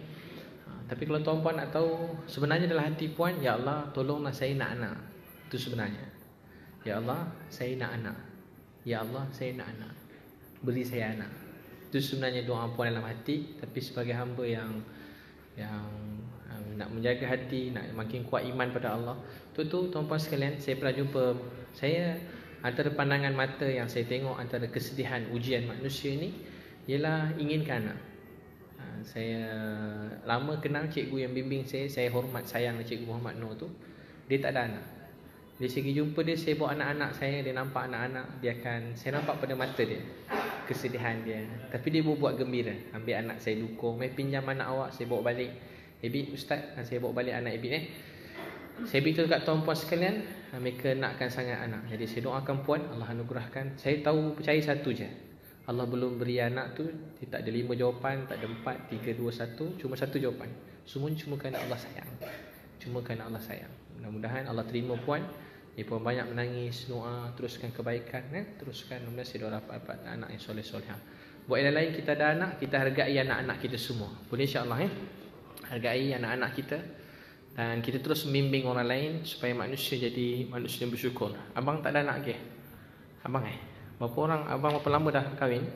Tapi kalau tuan-puan nak tahu, sebenarnya dalam hati Puan, ya Allah tolonglah saya nak anak. Itu sebenarnya. Ya Allah saya nak anak. Ya Allah saya nak anak, beri saya anak. Itu sebenarnya doa Puan dalam hati. Tapi sebagai hamba yang nak menjaga hati, nak makin kuat iman pada Allah, tu tuan-puan sekalian, saya pernah jumpa, saya antara pandangan mata yang saya tengok antara kesedihan ujian manusia ni ialah inginkan anak. Saya lama kenal cikgu yang bimbing saya hormat sayang Cikgu Muhammad Noor tu. Dia tak ada anak. Dia segi jumpa dia, saya bawa anak-anak saya, dia nampak anak-anak, saya nampak pada mata dia kesedihan dia. Tapi dia buat gembira. Ambil anak saya dukung, pinjam anak awak, saya bawa balik. Ebit ustaz, saya bawa balik anak Ebit Saya beritahu dekat tuan-puan sekalian, mereka nakkan sangat anak. Jadi saya doakan Puan, Allah anugerahkan. Saya tahu, percaya satu je, Allah belum beri anak tu, dia tak ada 5 jawapan, tak ada 4, 3, 2, 1, cuma 1 jawapan. Semua cuma kerana Allah sayang. Cuma kerana Allah sayang. Mudah-mudahan Allah terima Puan. Puan banyak menangis, doa, teruskan kebaikan, teruskan. Mudah-mudahan saya doa dapat anak yang soleh-solehah. Buat yang lain, kita ada anak, kita hargai anak-anak kita semua. Boleh insya-Allah hargai anak-anak kita. Dan kita terus membimbing orang lain supaya manusia jadi manusia yang bersyukur. Abang tak ada anak ke? Abang berapa orang? Abang berapa lama dah kahwin?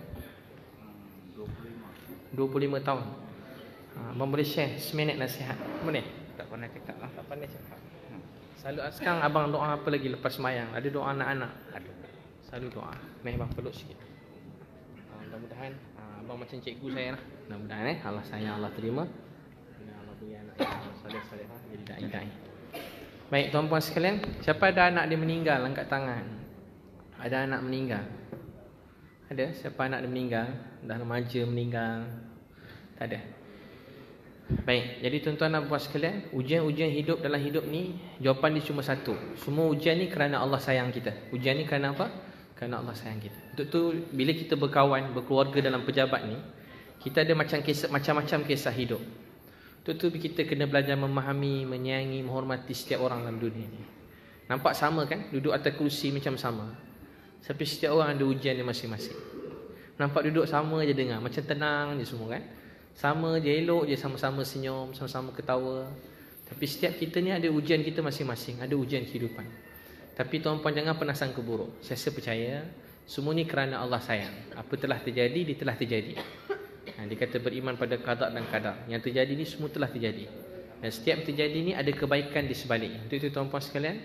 25 tahun. Abang boleh share seminit nasihat? Boleh? Tak pernah cakap lah, tak pandai cakap. Selalu sekarang abang doa apa lagi lepas sembahyang? Ada doa anak-anak? Ada. Selalu doa. Abang peluk sikit. Mudah-mudahan abang macam cikgu saya lah. Mudah-mudahan Allah sayang, Allah terima. Allah beri anak yang soleh-solehah jadi dai-dai. Baik tuan-puan sekalian, siapa ada anak dia meninggal, angkat tangan. Ada anak meninggal? Ada? Siapa anak dia meninggal? Dah remaja meninggal? Tak ada. Baik, jadi tuan-tuan dan puan sekalian, ujian-ujian hidup dalam hidup ni, jawapan dia cuma satu. Semua ujian ni kerana Allah sayang kita. Ujian ni kerana apa? Kerana Allah sayang kita. Untuk tu, bila kita berkawan, berkeluarga dalam pejabat ni, kita ada macam-macam kisah hidup. Untuk tu kita kena belajar memahami, menyayangi, menghormati setiap orang dalam dunia ni. Nampak sama kan? Duduk atas kursi macam sama. Tapi setiap orang ada ujian dia masing-masing. Nampak duduk sama je dengar, macam tenang je semua kan? Sama je, elok je, sama-sama senyum, sama-sama ketawa. Tapi setiap kita ni ada ujian kita masing-masing, ada ujian kehidupan. Tapi tuan-puan jangan pernah sangka buruk. Saya percaya semua ni kerana Allah sayang. Apa telah terjadi, dia telah terjadi. Dia kata beriman pada qada dan qadar. Yang terjadi ni semua telah terjadi. Dan setiap terjadi ni ada kebaikan di sebaliknya. Untuk itu tuan-puan sekalian,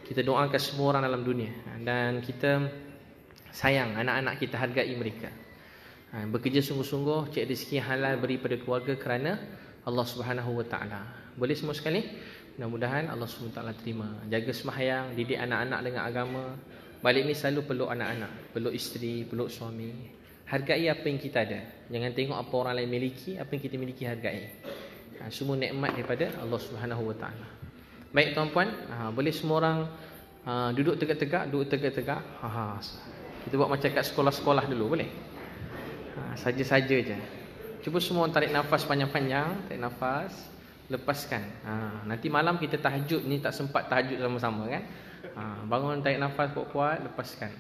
kita doakan semua orang dalam dunia. Dan kita sayang anak-anak kita, hargai mereka. Bekerja sungguh-sungguh, cari rezeki halal, beri pada keluarga kerana Allah Subhanahu Wa Taala. Boleh semua sekali? Mudah-mudahan Allah Subhanahu Wa Taala terima. Jaga sembahyang, didik anak-anak dengan agama. Balik ni selalu peluk anak-anak, peluk isteri, peluk suami. Hargai apa yang kita ada. Jangan tengok apa orang lain miliki, apa yang kita miliki hargai. Semua nikmat daripada Allah Subhanahu Wa Taala. Baik tuan-puan, boleh semua orang duduk tegak-tegak, duduk tegak-tegak. Kita buat macam kat sekolah-sekolah dulu, boleh? Saja-saja je. Cuba semua tarik nafas panjang-panjang, tarik nafas, lepaskan. Nanti malam kita tahajud ni, tak sempat tahajud sama-sama kan? Bangun, tarik nafas kuat-kuat, lepaskan.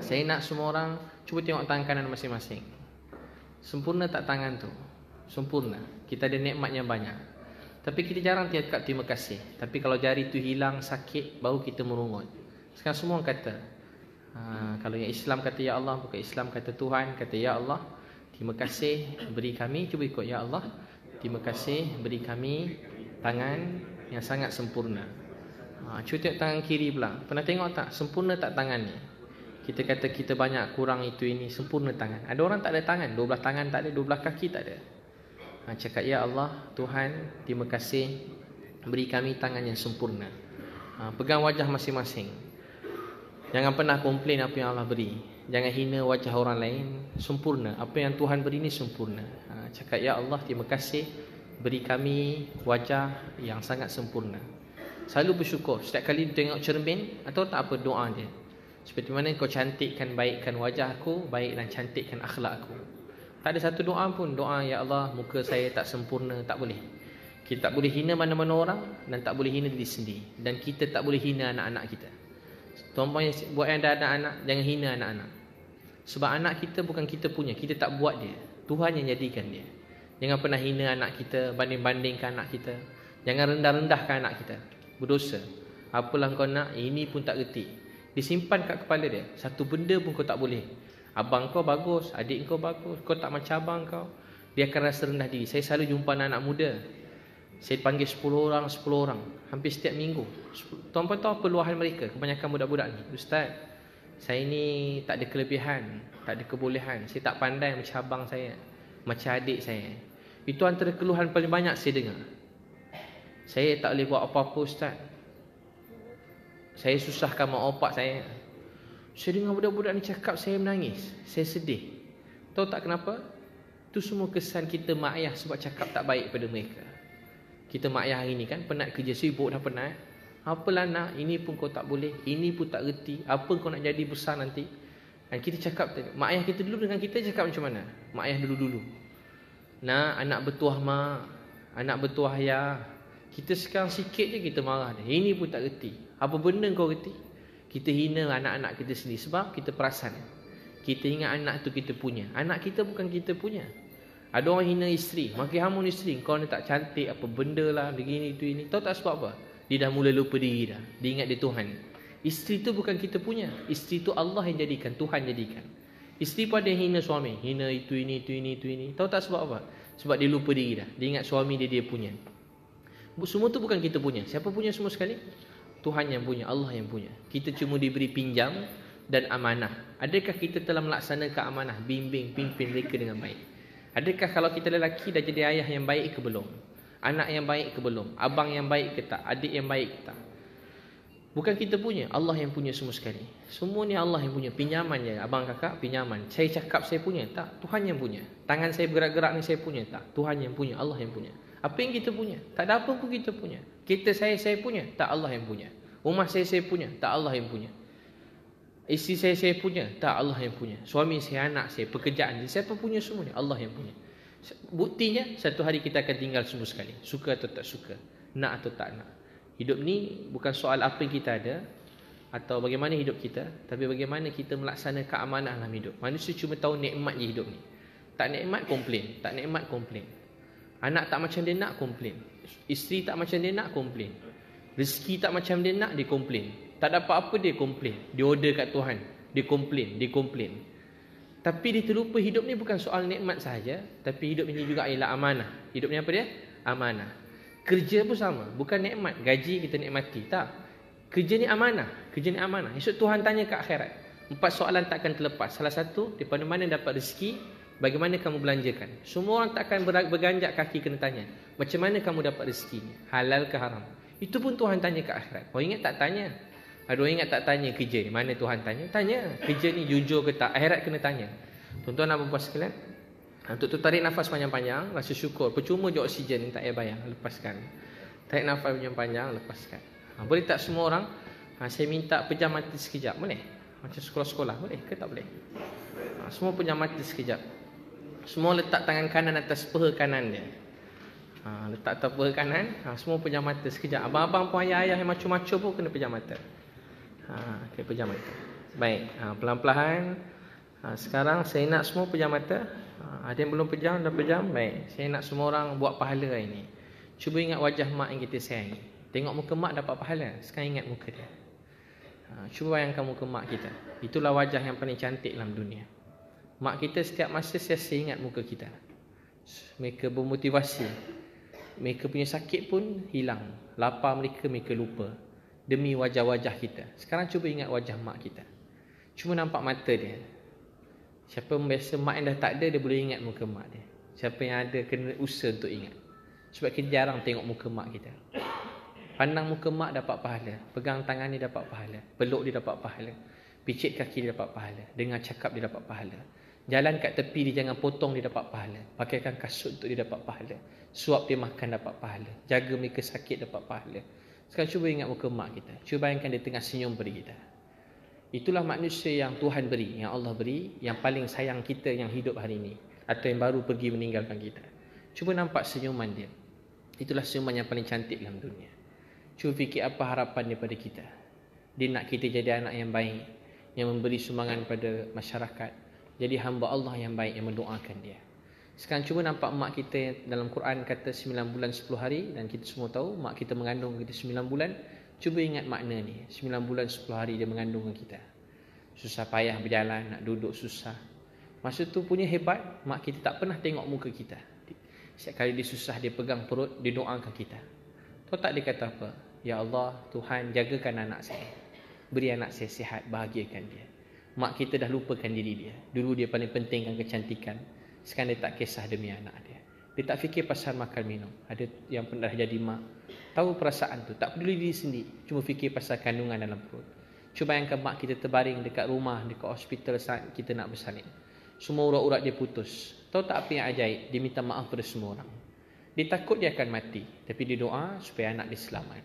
Saya nak semua orang cuba tengok tangan kanan masing-masing. Sempurna tak tangan tu? Sempurna. Kita ada nikmat yang banyak. Tapi kita jarang cakap terima kasih. Tapi kalau jari tu hilang, sakit, baru kita merungut. Sekarang semua orang kata, kalau yang Islam kata ya Allah, bukan Islam kata Tuhan, kata ya Allah, terima kasih beri kami, cuba ikut ya Allah, terima kasih beri kami tangan yang sangat sempurna. Cuba tengok tangan kiri pula. Pernah tengok tak? Sempurna tak tangan ni? Kita kata kita banyak, kurang itu ini, sempurna tangan. Ada orang tak ada tangan, 12 tangan tak ada, 12 kaki tak ada. Cakap ya Allah, Tuhan, terima kasih beri kami tangan yang sempurna. Pegang wajah masing-masing. Jangan pernah komplain apa yang Allah beri. Jangan hina wajah orang lain. Sempurna. Apa yang Tuhan beri ni sempurna. Cakap ya Allah, terima kasih beri kami wajah yang sangat sempurna. Selalu bersyukur. Setiap kali tengok cermin, atau tak apa doa dia. Seperti mana kau cantikkan, baikkan wajah aku, baik dan cantikkan akhlak aku. Tak ada satu doa pun, doa ya Allah muka saya tak sempurna, tak boleh. Kita tak boleh hina mana-mana orang, dan tak boleh hina diri sendiri. Dan kita tak boleh hina anak-anak kita. Tuan-tuan buat yang ada anak-anak, jangan hina anak-anak. Sebab anak kita bukan kita punya, kita tak buat dia. Tuhan yang jadikan dia. Jangan pernah hina anak kita, banding-bandingkan anak kita. Jangan rendah-rendahkan anak kita. Berdosa. Apalah kau nak, ini pun tak reti. Disimpan kat kepala dia. Satu benda pun kau tak boleh. Abang kau bagus, adik kau bagus, kau tak macam abang kau. Dia akan rasa rendah diri. Saya selalu jumpa anak-anak muda. Saya panggil 10 orang. Hampir setiap minggu. Tuan-tuan tahu peluahan mereka. Kebanyakan budak-budak ni. Ustaz, saya ni tak ada kelebihan, tak ada kebolehan. Saya tak pandai macam abang saya, macam adik saya. Itu antara keluhan paling banyak saya dengar. Saya tak boleh buat apa-apa Ustaz. Saya susahkan mak opak saya. Saya dengar budak-budak ni cakap, saya menangis. Saya sedih. Tahu tak kenapa? Itu semua kesan kita mak ayah sebab cakap tak baik pada mereka. Kita mak ayah hari ni kan penat kerja, sibuk dah penat. Apalah nak, ini pun kau tak boleh, ini pun tak reti. Apa kau nak jadi besar nanti? Dan kita cakap, mak ayah kita dulu dengan kita cakap macam mana? Mak ayah dulu-dulu. Nak, anak bertuah mak, anak bertuah ayah. Kita sekarang sikit je kita marah dia. Ini pun tak reti. Apa benda kau reti? Kita hina anak-anak kita sendiri sebab kita perasan. Kita ingat anak tu kita punya. Anak kita bukan kita punya. Ada orang hina isteri, makin hamun isteri. Kau ni tak cantik, apa benda lah, begini, itu, ini. Tahu tak sebab apa? Dia dah mula lupa diri dah. Dia ingat dia Tuhan. Isteri tu bukan kita punya. Isteri tu Allah yang jadikan, Tuhan jadikan. Isteri pun ada yang hina suami. Hina itu, ini, itu, ini, itu, ini. Tahu tak sebab apa? Sebab dia lupa diri dah. Dia ingat suami dia punya. Semua tu bukan kita punya. Siapa punya semua sekali? Tuhan yang punya, Allah yang punya. Kita cuma diberi pinjam dan amanah. Adakah kita telah melaksanakan amanah? Bimbing, pimpin mereka dengan baik. Adakah kalau kita lelaki dah jadi ayah yang baik ke belum? Anak yang baik ke belum? Abang yang baik ke tak? Adik yang baik ke tak? Bukan kita punya, Allah yang punya semua sekali. Semua ni Allah yang punya. Pinjaman je, abang kakak pinjaman. Saya cakap saya punya, tak, Tuhan yang punya. Tangan saya bergerak-gerak ni saya punya, tak, Tuhan yang punya, Allah yang punya. Apa yang kita punya? Tak ada apa pun kita punya. Kereta saya punya, tak, Allah yang punya. Rumah saya punya, tak, Allah yang punya. Isteri saya punya, tak, Allah yang punya. Suami saya, anak saya, pekerjaan saya, siapa punya semua ni? Allah yang punya. Buktinya satu hari kita akan tinggal semua sekali. Suka atau tak suka, nak atau tak nak. Hidup ni bukan soal apa yang kita ada atau bagaimana hidup kita, tapi bagaimana kita melaksanakan amanah dalam hidup. Manusia cuma tahu nikmat je hidup ni. Tak nikmat, komplain. Tak nikmat, komplain. Anak tak macam dia nak, komplain. Isteri tak macam dia nak, komplain. Rezeki tak macam dia nak, dia komplain. Tak dapat apa, dia komplain. Dia order kat Tuhan. Dia komplain. Tapi dia terlupa hidup ni bukan soal nikmat sahaja, tapi hidup ini juga ialah amanah. Hidup ni apa dia? Amanah. Kerja pun sama. Bukan nikmat. Gaji kita nikmati. Tak. Kerja ni amanah. Esok Tuhan tanya kat akhirat. 4 soalan tak akan terlepas. Salah satu, daripada mana dapat rezeki, bagaimana kamu belanjakan. Semua orang tak akan berganjak kaki kena tanya. Macam mana kamu dapat rezeki ni? Halal ke haram? Itu pun Tuhan tanya kat akhirat. Orang ingat tak tanya? Ada orang ingat tak tanya kerja ni? Mana Tuhan tanya? Tanya. Kerja ni jujur ke tak? Akhirat kena tanya. Tuan-tuan dan puan-puan sekalian, untuk tu tarik nafas panjang-panjang, rasa syukur. Percuma je oksigen ni tak payah bayar, lepaskan. Tarik nafas panjang-panjang, lepaskan. Boleh tak semua orang? Saya minta pejam mata sekejap. Boleh? Macam sekolah-sekolah. Boleh ke tak boleh? Semua pejam mata sekejap. Semua letak tangan kanan atas peha kanan dia. Letak atas peha kanan. Semua pejam mata sekejap. Abang-abang pun ayah-ayah yang macu-macu pun kena pejam mata. Kena pejam mata. Baik. Pelan-pelan. Sekarang saya nak semua pejam mata. Ada yang belum pejam, dah pejam. Baik. Saya nak semua orang buat pahala hari ni. Cuba ingat wajah mak yang kita sayangi. Tengok muka mak dapat pahala. Sekarang ingat muka dia. Cuba bayangkan muka mak kita. Itulah wajah yang paling cantik dalam dunia. Mak kita setiap masa sentiasa ingat muka kita. Mereka bermotivasi. Mereka punya sakit pun hilang. Lapar mereka lupa. Demi wajah-wajah kita. Sekarang cuba ingat wajah mak kita. Cuma nampak mata dia. Siapa yang biasa mak yang dah tak ada, dia boleh ingat muka mak dia. Siapa yang ada, kena usaha untuk ingat. Sebab kita jarang tengok muka mak kita. Pandang muka mak dapat pahala. Pegang tangan dia dapat pahala. Peluk dia dapat pahala. Picit kaki dia dapat pahala. Dengar cakap dia dapat pahala. Jalan kat tepi dia jangan potong, dia dapat pahala. Pakaikan kasut untuk dia dapat pahala. Suap dia makan dapat pahala. Jaga mereka sakit dapat pahala. Sekarang cuba ingat muka mak kita. Cuba bayangkan dia tengah senyum pada kita. Itulah manusia yang Tuhan beri, yang Allah beri, yang paling sayang kita yang hidup hari ini. Atau yang baru pergi meninggalkan kita. Cuba nampak senyuman dia. Itulah senyuman yang paling cantik dalam dunia. Cuba fikir apa harapan daripada kita. Dia nak kita jadi anak yang baik, yang memberi sumbangan pada masyarakat, jadi hamba Allah yang baik, yang mendoakan dia. Sekarang cuba nampak mak kita dalam Quran kata 9 bulan 10 hari, dan kita semua tahu mak kita mengandung kita 9 bulan. Cuba ingat makna ni. 9 bulan 10 hari dia mengandungkan kita. Susah payah berjalan, nak duduk susah. Masa tu punya hebat, mak kita tak pernah tengok muka kita. Setiap kali dia susah, dia pegang perut, dia doakan kita. Tahu tak dia kata apa? Ya Allah, Tuhan jagakan anak saya. Beri anak saya sihat, bahagiakan dia. Mak kita dah lupakan diri dia. Dulu dia paling pentingkan kecantikan. Sekarang dia tak kisah demi anak dia. Dia tak fikir pasal makan minum. Ada yang pernah jadi mak, tahu perasaan tu. Tak peduli diri sendiri. Cuma fikir pasal kandungan dalam perut. Cuba bayangkan mak kita terbaring dekat rumah, dekat hospital saat kita nak bersalin. Semua urat-urat dia putus. Tahu tak apa yang ajaib? Dia minta maaf pada semua orang. Dia takut dia akan mati. Tapi dia doa supaya anak dia selamat.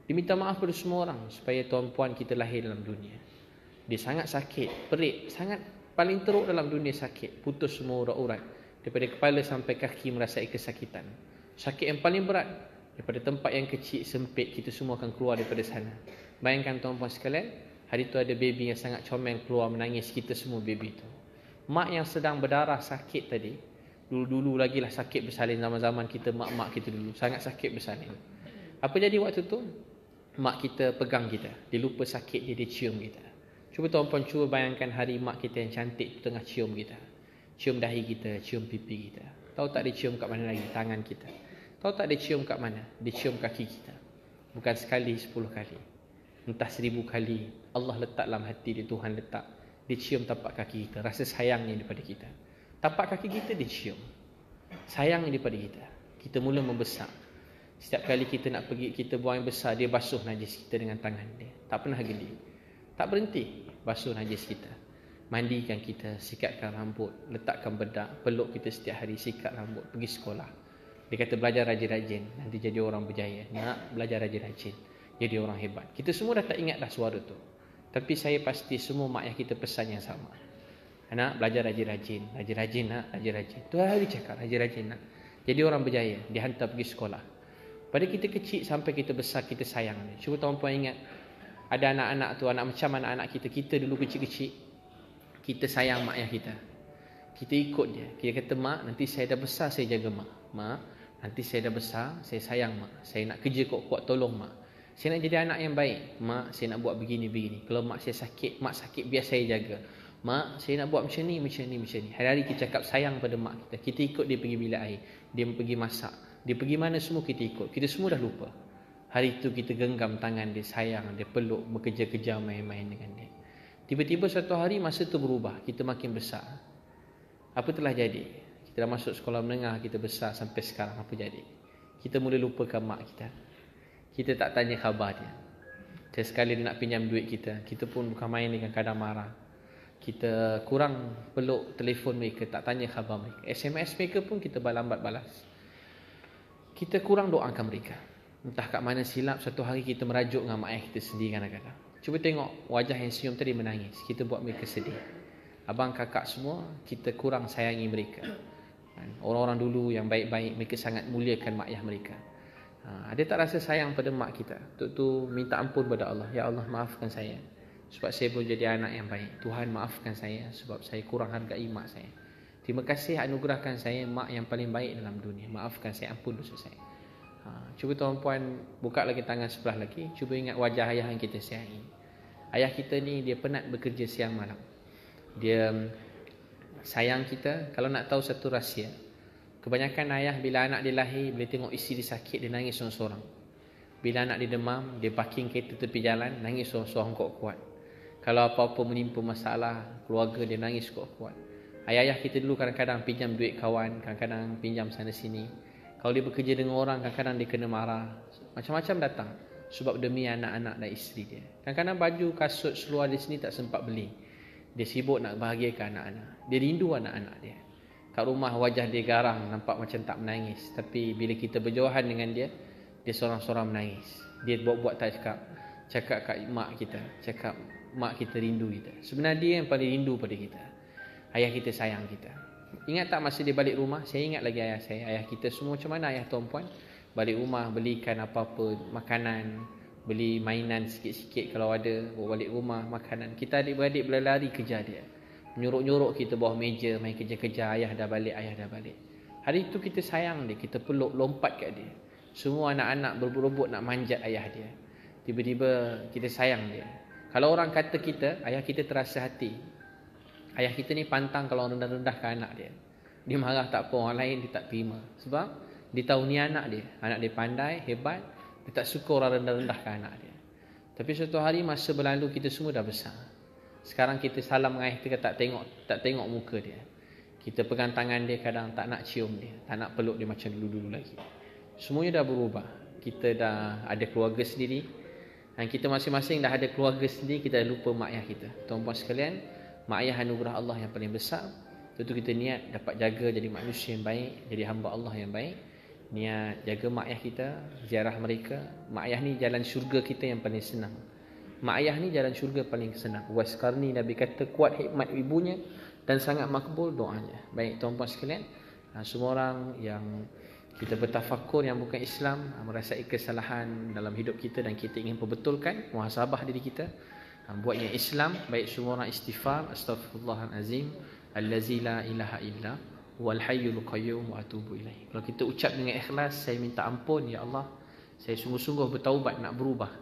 Dia minta maaf pada semua orang supaya tuan-puan kita lahir dalam dunia. Dia sangat sakit, perit, sangat paling teruk dalam dunia sakit. Putus semua urat-urat. Daripada kepala sampai kaki merasai kesakitan. Sakit yang paling berat. Daripada tempat yang kecil, sempit, kita semua akan keluar daripada sana. Bayangkan tuan-puan sekalian, hari tu ada baby yang sangat comel keluar menangis, kita semua baby tu. Mak yang sedang berdarah sakit tadi, dulu-dulu lagi lah sakit bersalin zaman-zaman kita, mak-mak kita dulu. Sangat sakit bersalin. Apa jadi waktu tu? Mak kita pegang kita. Dia lupa sakit dia cium kita. Cuba tuan-puan cuba bayangkan hari mak kita yang cantik tu tengah cium kita. Cium dahi kita, cium pipi kita. Tahu tak dia cium kat mana lagi? Tangan kita. Tahu tak dia cium kat mana? Dia cium kaki kita. Bukan sekali, 10 kali. Entah 1000 kali. Allah letak dalam hati dia, Tuhan letak. Dia cium tapak kaki kita. Rasa sayangnya daripada kita. Tapak kaki kita dia cium. Sayangnya daripada kita. Kita mula membesar. Setiap kali kita nak pergi, kita buang yang besar, dia basuh najis kita dengan tangan dia. Tak pernah geli. Tak berhenti basuh najis kita. Mandikan kita, sikatkan rambut, letakkan bedak, peluk kita setiap hari, sikat rambut, pergi sekolah. Dia kata belajar rajin-rajin, nanti jadi orang berjaya. Nak belajar rajin-rajin, jadi orang hebat. Kita semua dah tak ingat dah suara tu. Tapi saya pasti semua mak ayah kita pesan yang sama. Anak belajar rajin-rajin, rajin-rajin nak, rajin-rajin. Tu hari cakap rajin-rajin nak. Jadi orang berjaya, dihantar pergi sekolah. Pada kita kecil sampai kita besar, kita sayang dia. Cuba tuan-puan ingat, ada anak-anak tu, anak macam anak-anak kita. Kita dulu kecil-kecil, kita sayang mak ayah kita. Kita ikut dia. Kita kata, mak, nanti saya dah besar saya jaga mak. Mak, nanti saya dah besar saya sayang mak. Saya nak kerja kuat-kuat tolong mak. Saya nak jadi anak yang baik. Mak, saya nak buat begini-begini. Kalau mak saya sakit, mak sakit biar saya jaga. Mak, saya nak buat macam ni. Hari-hari kita cakap sayang pada mak kita. Kita ikut dia pergi bilik air. Dia pergi masak. Dia pergi mana semua kita ikut. Kita semua dah lupa. Hari itu kita genggam tangan dia, sayang dia, peluk, bekerja-kerja, main-main dengan dia. Tiba-tiba satu hari masa itu berubah. Kita makin besar. Apa telah jadi? Kita dah masuk sekolah menengah, kita besar sampai sekarang. Apa jadi? Kita mula lupakan mak kita. Kita tak tanya khabar dia. Sekali dia nak pinjam duit kita, kita pun bukan main dengan kadang marah. Kita kurang peluk telefon mereka, tak tanya khabar mereka. SMS mereka pun kita lambat balas. Kita kurang doakan mereka. Entah kat mana silap, satu hari kita merajuk dengan mak ayah kita sendiri kadang-kadang. Cuba tengok wajah yang senyum tadi menangis. Kita buat mereka sedih. Abang kakak semua, kita kurang sayangi mereka. Orang-orang dulu yang baik-baik, mereka sangat muliakan mak ayah mereka. Dia tak rasa sayang pada mak kita. Untuk tu minta ampun pada Allah. Ya Allah, maafkan saya sebab saya belum jadi anak yang baik. Tuhan, maafkan saya sebab saya kurang hargai mak saya. Terima kasih anugerahkan saya mak yang paling baik dalam dunia. Maafkan saya, ampun dosa saya. Cuba tuan-puan buka lagi tangan sebelah lagi. Cuba ingat wajah ayah yang kita sayangi. Ayah kita ni dia penat bekerja siang malam. Dia sayang kita. Kalau nak tahu satu rahsia, kebanyakan ayah bila anak dia lahir, bila tengok isteri dia sakit, dia nangis seorang-seorang. Bila anak dia demam, dia parking kereta tepi jalan, nangis seorang-seorang kuat-kuat. Kalau apa-apa menimpa masalah keluarga, dia nangis kuat-kuat. Ayah-ayah kita dulu kadang-kadang pinjam duit kawan, kadang-kadang pinjam sana sini. Kalau dia bekerja dengan orang, kadang-kadang dia kena marah. Macam-macam datang sebab demi anak-anak dan isteri dia. Kadang-kadang baju, kasut, seluar di sini tak sempat beli. Dia sibuk nak bahagiakan anak-anak. Dia rindu anak-anak dia. Kat rumah wajah dia garang, nampak macam tak menangis. Tapi bila kita berjauhan dengan dia, dia seorang-seorang menangis. Dia buat-buat tak cakap kat mak kita, cakap mak kita rindu kita. Sebenarnya dia yang paling rindu pada kita. Ayah kita sayang kita. Ingat tak masa dia balik rumah? Saya ingat lagi ayah saya. Ayah kita semua macam mana ayah tuan-puan? Balik rumah belikan apa-apa makanan, beli mainan sikit-sikit kalau ada, bawa balik rumah makanan. Kita adik-beradik berlari kejar dia. Nyuruk-nyuruk kita bawah meja, main kejar-kejar, ayah dah balik, ayah dah balik. Hari itu kita sayang dia, kita peluk, lompat kat dia. Semua anak-anak berebut-rebut nak manjat ayah dia. Tiba-tiba kita sayang dia. Kalau orang kata kita, ayah kita terasa hati. Ayah kita ni pantang kalau rendah-rendahkan anak dia. Dia marah tak apa, orang lain dia tak terima. Sebab dia tahu ni anak dia. Anak dia pandai, hebat. Dia tak suka orang rendah-rendahkan anak dia. Tapi suatu hari masa berlalu kita semua dah besar. Sekarang kita salam dengan ayah kita tak tengok muka dia. Kita pegang tangan dia kadang tak nak cium dia, tak nak peluk dia macam dulu-dulu lagi. Semuanya dah berubah. Kita dah ada keluarga sendiri. Dan kita masing-masing dah ada keluarga sendiri, kita dah lupa mak ayah kita. Tuan-puan sekalian, mak ayah anugerah Allah yang paling besar. Tentu kita niat dapat jaga jadi manusia yang baik, jadi hamba Allah yang baik. Niat jaga mak ayah kita, ziarah mereka. Mak ayah ni jalan syurga kita yang paling senang. Mak ayah ni jalan syurga paling senang. Waskarni, Nabi kata kuat hikmat ibunya dan sangat makbul doanya. Baik tuan-puan sekalian, semua orang yang kita bertafakur yang bukan Islam, merasai kesalahan dalam hidup kita dan kita ingin perbetulkan, muhasabah diri kita, buat yang Islam, baik semua orang istighfar, astaghfirullahalazim, allazi la ilaha illa wal hayyul qayyum wa atubu ilaih. Kalau kita ucap dengan ikhlas, saya minta ampun ya Allah, saya sungguh-sungguh bertaubat nak berubah.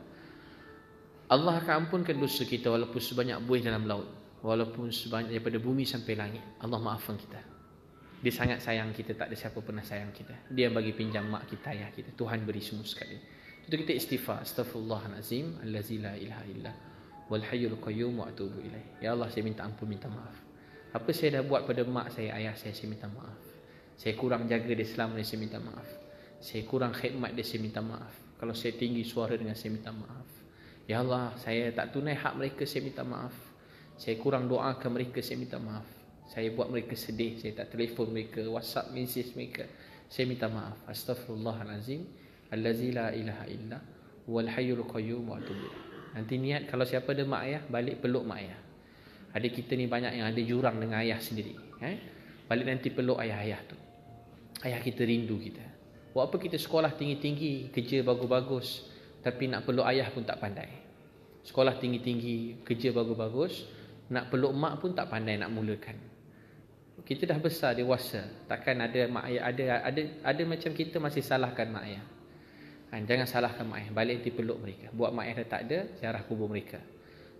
Allah akan ampunkan dosa kita walaupun sebanyak buih dalam laut, walaupun sebanyak daripada bumi sampai langit. Allah maafkan kita. Dia sangat sayang kita, tak ada siapa pernah sayang kita. Dia bagi pinjam mak kita, ayah kita. Tuhan beri semua sekali. Itu kita istighfar, astaghfirullahalazim, allazi la ilaha illa wal hayyul qayyum wa atubu ilaih. Ya Allah, saya minta ampun, minta maaf. Apa saya dah buat pada mak saya, ayah saya minta maaf. Saya kurang jaga dia selama ni, saya minta maaf. Saya kurang khidmat dia, saya minta maaf. Kalau saya tinggi suara dengan, saya minta maaf. Ya Allah, saya tak tunai hak mereka, saya minta maaf. Saya kurang doakan mereka, saya minta maaf. Saya buat mereka sedih, saya tak telefon mereka, WhatsApp message mereka, saya minta maaf. Astaghfirullahalazim, allazi la ilaha illa wal hayyul qayyum wa atubu ilaih. Nanti niat kalau siapa ada mak ayah, balik peluk mak ayah. Ada kita ni banyak yang ada jurang dengan ayah sendiri. Balik nanti peluk ayah-ayah tu. Ayah kita rindu kita. Buat apa kita sekolah tinggi-tinggi, kerja bagus-bagus, tapi nak peluk ayah pun tak pandai. Sekolah tinggi-tinggi, kerja bagus-bagus, nak peluk mak pun tak pandai nak mulakan. Kita dah besar, dewasa. Takkan ada mak ayah, ada macam kita masih salahkan mak ayah. Jangan salahkan mak ayah. Balik dipeluk mereka. Buat mak ayah dah tak ada, ziarah kubur mereka.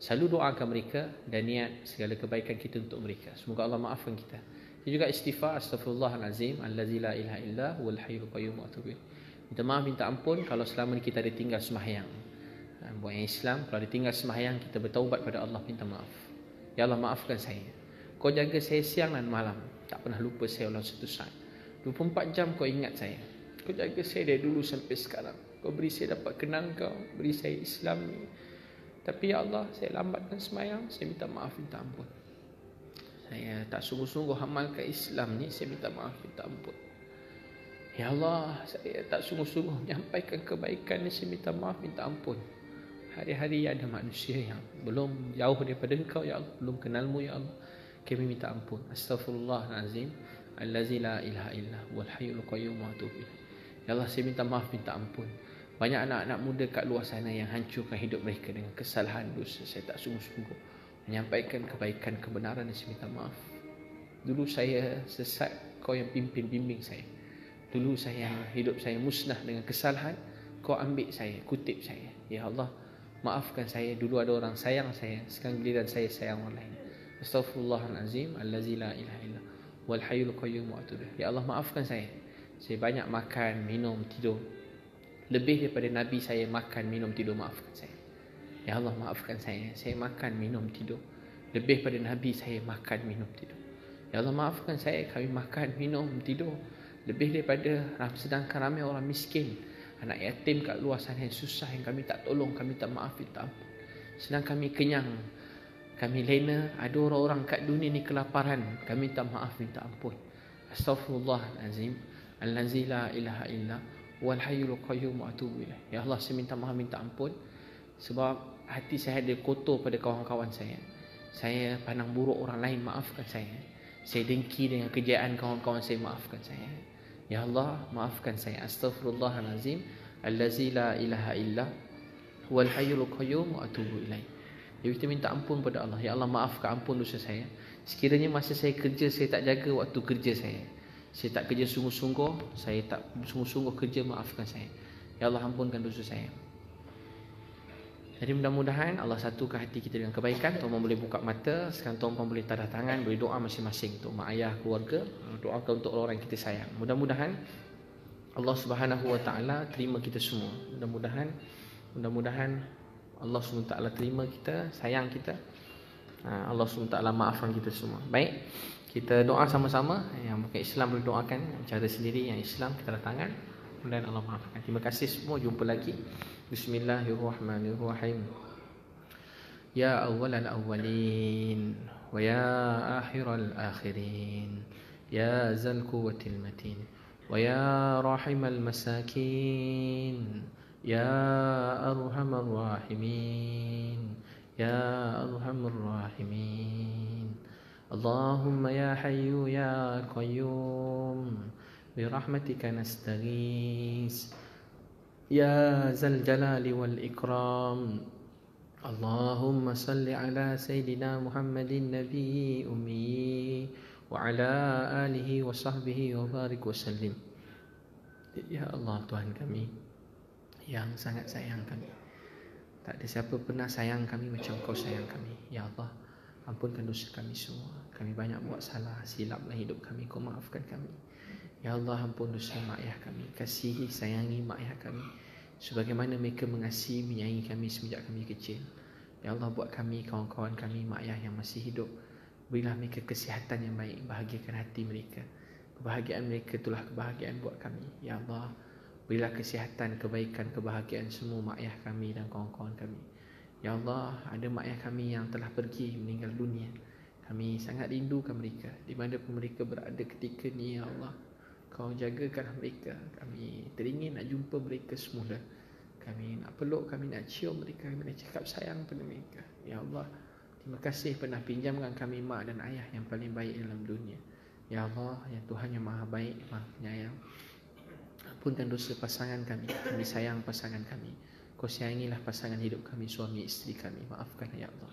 Selalu doakan mereka dan niat segala kebaikan kita untuk mereka. Semoga Allah maafkan kita. Dia juga istighfar, astaghfirullahalazim, allazi la ilaha illa huwal hayyul qayyum wa atubu ilaih. Minta maaf, minta ampun kalau selama ni kita ada tinggal sembahyang. Buat yang Islam, kalau ada tinggal sembahyang, kita bertaubat pada Allah, minta maaf. Ya Allah, maafkan saya. Kau jaga saya siang dan malam, tak pernah lupa saya dalam satu saat. 24 jam kau ingat saya. Kau jaga saya dari dulu sampai sekarang. Kau beri saya dapat kenal kau, beri saya Islam ni. Tapi ya Allah, saya lambatkan sembahyang, saya minta maaf, minta ampun. Saya tak sungguh-sungguh amalkan Islam ni, saya minta maaf, minta ampun. Ya Allah, saya tak sungguh-sungguh menyampaikan kebaikan ni, saya minta maaf, minta ampun. Hari-hari ada manusia yang belum jauh daripada Engkau, ya Allah, belum kenalmu, ya Allah. Kami minta ampun. Astaghfirullahalazim, allazi la ilaha illa huwal hayyul qayyum wa atubu ilaih. Ya Allah, saya minta maaf, minta ampun. Banyak anak-anak muda kat luar sana yang hancurkan hidup mereka dengan kesalahan dosa. Saya tak sungguh-sungguh menyampaikan kebaikan, kebenaran, dan saya minta maaf. Dulu saya sesat, kau yang pimpin bimbing saya. Dulu saya hidup saya musnah dengan kesalahan, kau ambil saya, kutip saya. Ya Allah, maafkan saya. Dulu ada orang sayang saya, sekarang giliran saya sayang orang lain. Astaghfirullahalazim, allazi la ilaha illa wal hayyul qayyum wa atubu ilaih. Ya Allah, maafkan saya. Saya banyak makan, minum, tidur. Lebih daripada Nabi saya makan, minum, tidur. Maafkan saya. Ya Allah, maafkan saya. Saya makan, minum, tidur. Lebih daripada Nabi saya makan, minum, tidur. Ya Allah, maafkan saya. Kami makan, minum, tidur. Lebih daripada, sedangkan ramai orang miskin, anak yatim kat luar sana yang susah, yang kami tak tolong, kami tak maaf, minta ampun. Sedang kami kenyang, kami lena, ada orang-orang kat dunia ni kelaparan, kami minta maaf, minta ampun. Astaghfirullahalazim, allazi la ilaha illa wal hayyul qayyum wa atubu ilaih. Ya Allah, saya minta maaf, minta ampun sebab hati saya ada kotor pada kawan-kawan saya. Saya pandang buruk orang lain, maafkan saya. Saya dengki dengan kejayaan kawan-kawan saya, maafkan saya. Ya Allah, maafkan saya. Astaghfirullahalazim, allazi la ilaha illa wal hayyul qayyum wa atubu ilaih. Jadi kita minta ampun pada Allah. Ya Allah, maafkan, ampun dosa saya. Sekiranya masa saya kerja, saya tak jaga waktu kerja saya. Saya tak kerja sungguh-sungguh, saya tak sungguh-sungguh kerja, maafkan saya. Ya Allah, ampunkan dosa saya. Jadi mudah-mudahan Allah satukan hati kita dengan kebaikan. Tuan-tuan boleh buka mata. Sekarang tuan-tuan boleh tadah tangan, boleh doa masing-masing untuk mak ayah, keluarga. Doakan untuk orang yang kita sayang. Mudah-mudahan Allah Subhanahu Wa Taala terima kita semua. Mudah-mudahan Allah SWT terima kita, sayang kita. Allah SWT maafkan kita semua. Baik, kita doa sama-sama. Yang bukan Islam boleh doakan cara sendiri, yang Islam kita tadah tangan. Mudah-mudahan Allah maafkan. Terima kasih semua, jumpa lagi. Bismillahirrahmanirrahim. Ya awwalal awwalin wa ya akhiral akhirin, ya zal quwwatil matin wa ya rahimal masakin, ya arhamar rahimin, ya arhamar rahimin. Allahumma ya hayyu ya qayyum birahmatika nastaghis, ya zal jalali wal ikram. Allahumma salli ala Sayyidina Muhammadin Nabi Ummi wa ala alihi wa sahbihi wa barik wa sallim. Ya Allah, Tuhan kami yang sangat sayang kami, tak ada siapa pernah sayang kami macam Kau sayang kami. Ya Allah, ampunkan dosa kami semua. Kami banyak buat salah, silap dalam hidup kami, Kau maafkan kami. Ya Allah, ampun dosa mak ayah kami. Kasihi, sayangi mak ayah kami sebagaimana mereka mengasihi, menyayangi kami semenjak kami kecil. Ya Allah, buat kami, kawan-kawan kami, mak ayah yang masih hidup, berilah mereka kesihatan yang baik, bahagiakan hati mereka. Kebahagiaan mereka itulah kebahagiaan buat kami. Ya Allah, berilah kesihatan, kebaikan, kebahagiaan semua mak ayah kami dan kawan-kawan kami. Ya Allah, ada mak ayah kami yang telah pergi, meninggal dunia. Kami sangat rindukan mereka, di mana pun mereka berada ketika ni. Ya Allah, Kau jagakan mereka. Kami teringin nak jumpa mereka semula. Kami nak peluk, kami nak cium mereka, kami nak cakap sayang pada mereka. Ya Allah, terima kasih pernah pinjamkan kami mak dan ayah yang paling baik dalam dunia. Ya Allah, ya Tuhan yang maha baik, maha penyayang, ampunkan dosa pasangan kami. Kami sayang pasangan kami. Kau sayangilah pasangan hidup kami, suami isteri kami. Maafkan ya Allah.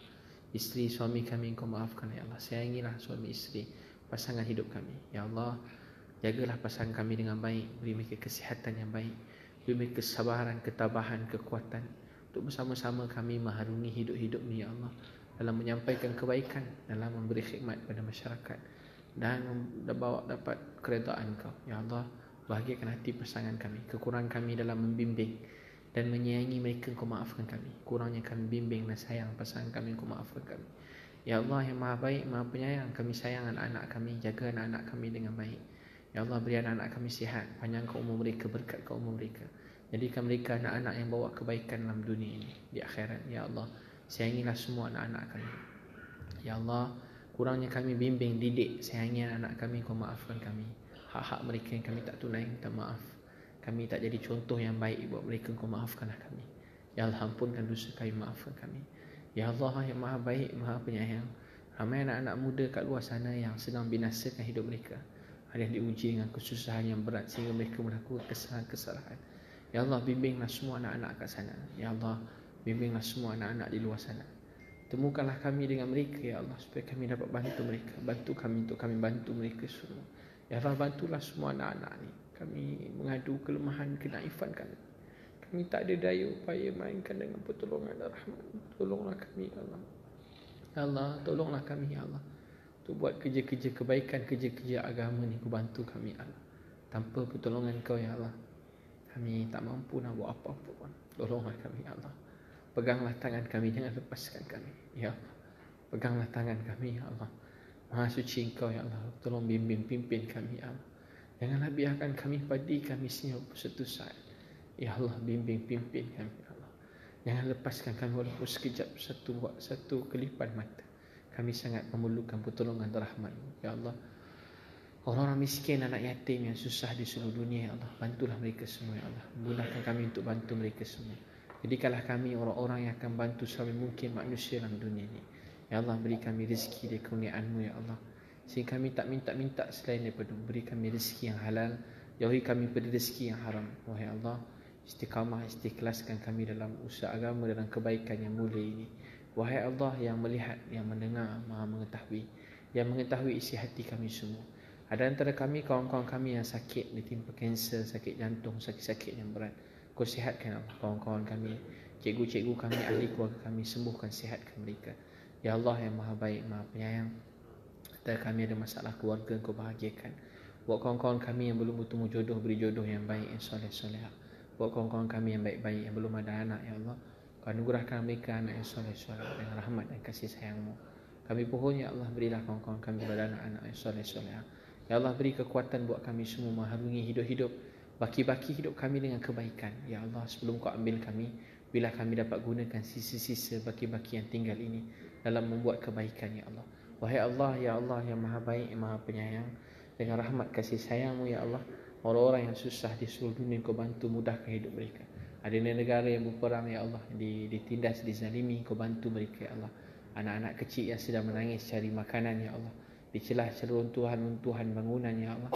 Isteri suami kami Kau maafkan ya Allah. Sayangilah suami isteri. pasangan hidup kami. Ya Allah, jagalah pasangan kami dengan baik, beri mereka kesihatan yang baik, beri mereka kesabaran, ketabahan, kekuatan untuk bersama-sama kami mengharungi hidup-hidup ni ya Allah, dalam menyampaikan kebaikan, dalam memberi khidmat pada masyarakat dan bawa dapat keredaan Kau. Ya Allah, bahagiakan hati pasangan kami. Kekurangan kami dalam membimbing dan menyayangi mereka, Kau maafkan kami. Kurangnya kami bimbing dan sayang pasangan kami, Kau maafkan kami. Ya Allah yang Maha Baik, Maha Penyayang, kami sayang anak-anak kami, jaga anak-anak kami dengan baik. Ya Allah, beri anak-anak kami sihat, panjangkan umur mereka, berkatkan umur mereka. Jadikan mereka anak-anak yang bawa kebaikan dalam dunia ini, di akhirat. Ya Allah, sayangilah semua anak-anak kami. Ya Allah, kurangnya kami bimbing, didik, sayangi anak-anak kami, Kau maafkan kami. Hak-hak mereka yang kami tak tunai, minta maaf. Kami tak jadi contoh yang baik buat mereka, Kau maafkanlah kami. Ya Allah, ampunkan dosa kami, maafkan kami. Ya Allah yang Maha Baik, Maha Penyayang, ramai anak-anak muda kat luar sana yang sedang binasakan hidup mereka. Ada yang diuji dengan kesusahan yang berat sehingga mereka melakukan kesalahan-kesalahan. Ya Allah, bimbinglah semua anak-anak kat sana. Ya Allah, bimbinglah semua anak-anak di luar sana. Temukanlah kami dengan mereka ya Allah, supaya kami dapat bantu mereka. Bantu kami untuk kami bantu mereka semua. Ya Allah, bantulah semua anak-anak ni. Kami mengadu kelemahan, kenaifan kami. Kami tak ada daya upaya mainkan dengan pertolongan dan rahmat. Tolonglah kami ya Allah. Ya Allah, tolonglah kami ya Allah, untuk buat kerja-kerja kebaikan, kerja-kerja agama ni. Kau bantu kami ya Allah. Tanpa pertolongan Kau ya Allah, kami tak mampu nak buat apa-apa pun. Tolonglah kami ya Allah. Peganglah tangan kami, jangan lepaskan kami ya Allah. Peganglah tangan kami ya Allah. Maha suci Engkau ya Allah, tolong bimbing, pimpin kami ya Allah. Janganlah biarkan kami padi kami senyap satu saat. Ya Allah, bimbing, pimpin kami ya Allah. Jangan lepaskan kami walaupun sekejap, satu kelipan mata. Kami sangat memerlukan pertolongan dan rahmat-Mu ya Allah. Orang-orang miskin, anak yatim yang susah di seluruh dunia ya Allah, bantulah mereka semua ya Allah. Mudahkan kami untuk bantu mereka semua. Jadikanlah kami orang-orang yang akan bantu selama mungkin manusia dalam dunia ini. Ya Allah, beri kami rezeki dari kurniaan-Mu ya Allah, sehingga kami tak minta-minta selain daripada. Beri kami rezeki yang halal, jauhi kami pada rezeki yang haram. Wahai Allah, istiqamah, istikhlaskan kami dalam usaha agama, dalam kebaikan yang mulia ini. Wahai Allah yang melihat, yang mendengar, Maha mengetahui, yang mengetahui isi hati kami semua. Ada antara kami, kawan-kawan kami yang sakit, ditimpa kanser, sakit jantung, sakit-sakit yang berat. Kau sihatkan Allah kawan-kawan kami, cikgu-cikgu kami, ahli keluarga kami, sembuhkan, sihatkan mereka. Ya Allah yang Maha Baik, Maha Penyayang, antara kami ada masalah keluarga, Kau bahagiakan. Buat kawan-kawan kami yang belum bertemu jodoh, beri jodoh yang baik, yang soleh-solehah. Buat kawan-kawan kami yang baik-baik, yang belum ada anak ya Allah, Kau anugerahkan mereka anak yang soleh-soleh dengan rahmat dan kasih sayang-Mu. Kami pohon ya Allah, berilah kawan-kawan kami pada anak-anak yang soleh-solehah. Ya Allah, beri kekuatan buat kami semua mengharungi hidup-hidup, baki-baki hidup kami dengan kebaikan. Ya Allah, sebelum Kau ambil kami, bila kami dapat gunakan sisa-sisa baki-baki yang tinggal ini dalam membuat kebaikan ya Allah. Wahai Allah ya Allah yang Maha Baik, Maha Penyayang, dengan rahmat kasih sayang-Mu ya Allah, orang-orang yang susah di seluruh dunia Kau bantu, mudahkan hidup mereka. Ada negara yang berperang ya Allah, ditindas, dizalimi, Kau bantu mereka ya Allah. Anak-anak kecil yang sedang menangis cari makanan ya Allah, di celah-celah runtuhan bangunan ya Allah,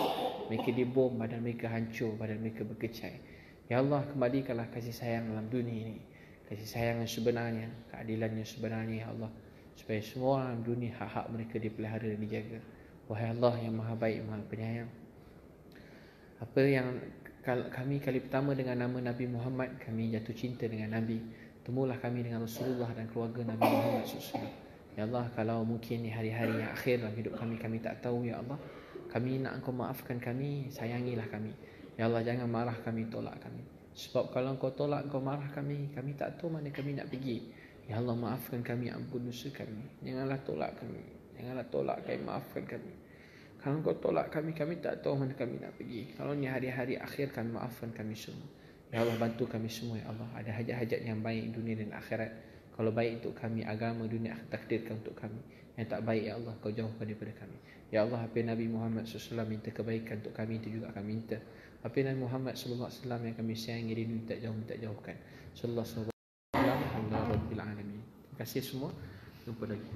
mereka dibom, badan mereka hancur, badan mereka berkecai. Ya Allah, kembalikanlah kasih sayang dalam dunia ini, kasih sayang yang sebenarnya, keadilan yang sebenarnya ya Allah, supaya semua orang dunia hak-hak mereka dipelihara dan dijaga. Wahai Allah yang Maha Baik, Maha Penyayang, apa yang kami kali pertama dengan nama Nabi Muhammad, kami jatuh cinta dengan Nabi. Temulah kami dengan Rasulullah dan keluarga Nabi Muhammad SAW. Ya Allah, kalau mungkin ni hari-hari yang akhir dalam hidup kami, kami tak tahu ya Allah, kami nak Engkau maafkan kami, sayangilah kami. Ya Allah, jangan marah kami, tolak kami. Sebab kalau Engkau tolak, Engkau marah kami, kami tak tahu mana kami nak pergi. Ya Allah, maafkan kami, ampun dosa kami. Janganlah tolak kami, janganlah tolak kami, maafkan kami. Kalau Engkau tolak kami, kami tak tahu mana kami nak pergi. Kalau ni hari-hari akhir, kami maafkan kami semua. Ya Allah, bantu kami semua ya Allah. Ada hajat-hajat yang baik dunia dan akhirat. Kalau baik untuk kami, agama dunia takdirkan untuk kami. Yang tak baik ya Allah, Kau jauhkan daripada kami. Ya Allah, apa Nabi Muhammad SAW minta kebaikan untuk kami, itu juga kami minta. Apa Nabi Muhammad SAW yang kami sayangi, dia minta jauhkan. Sallallahu alaihi wasallam. Alhamdulillah rabbil alamin. Terima kasih semua. Jumpa lagi.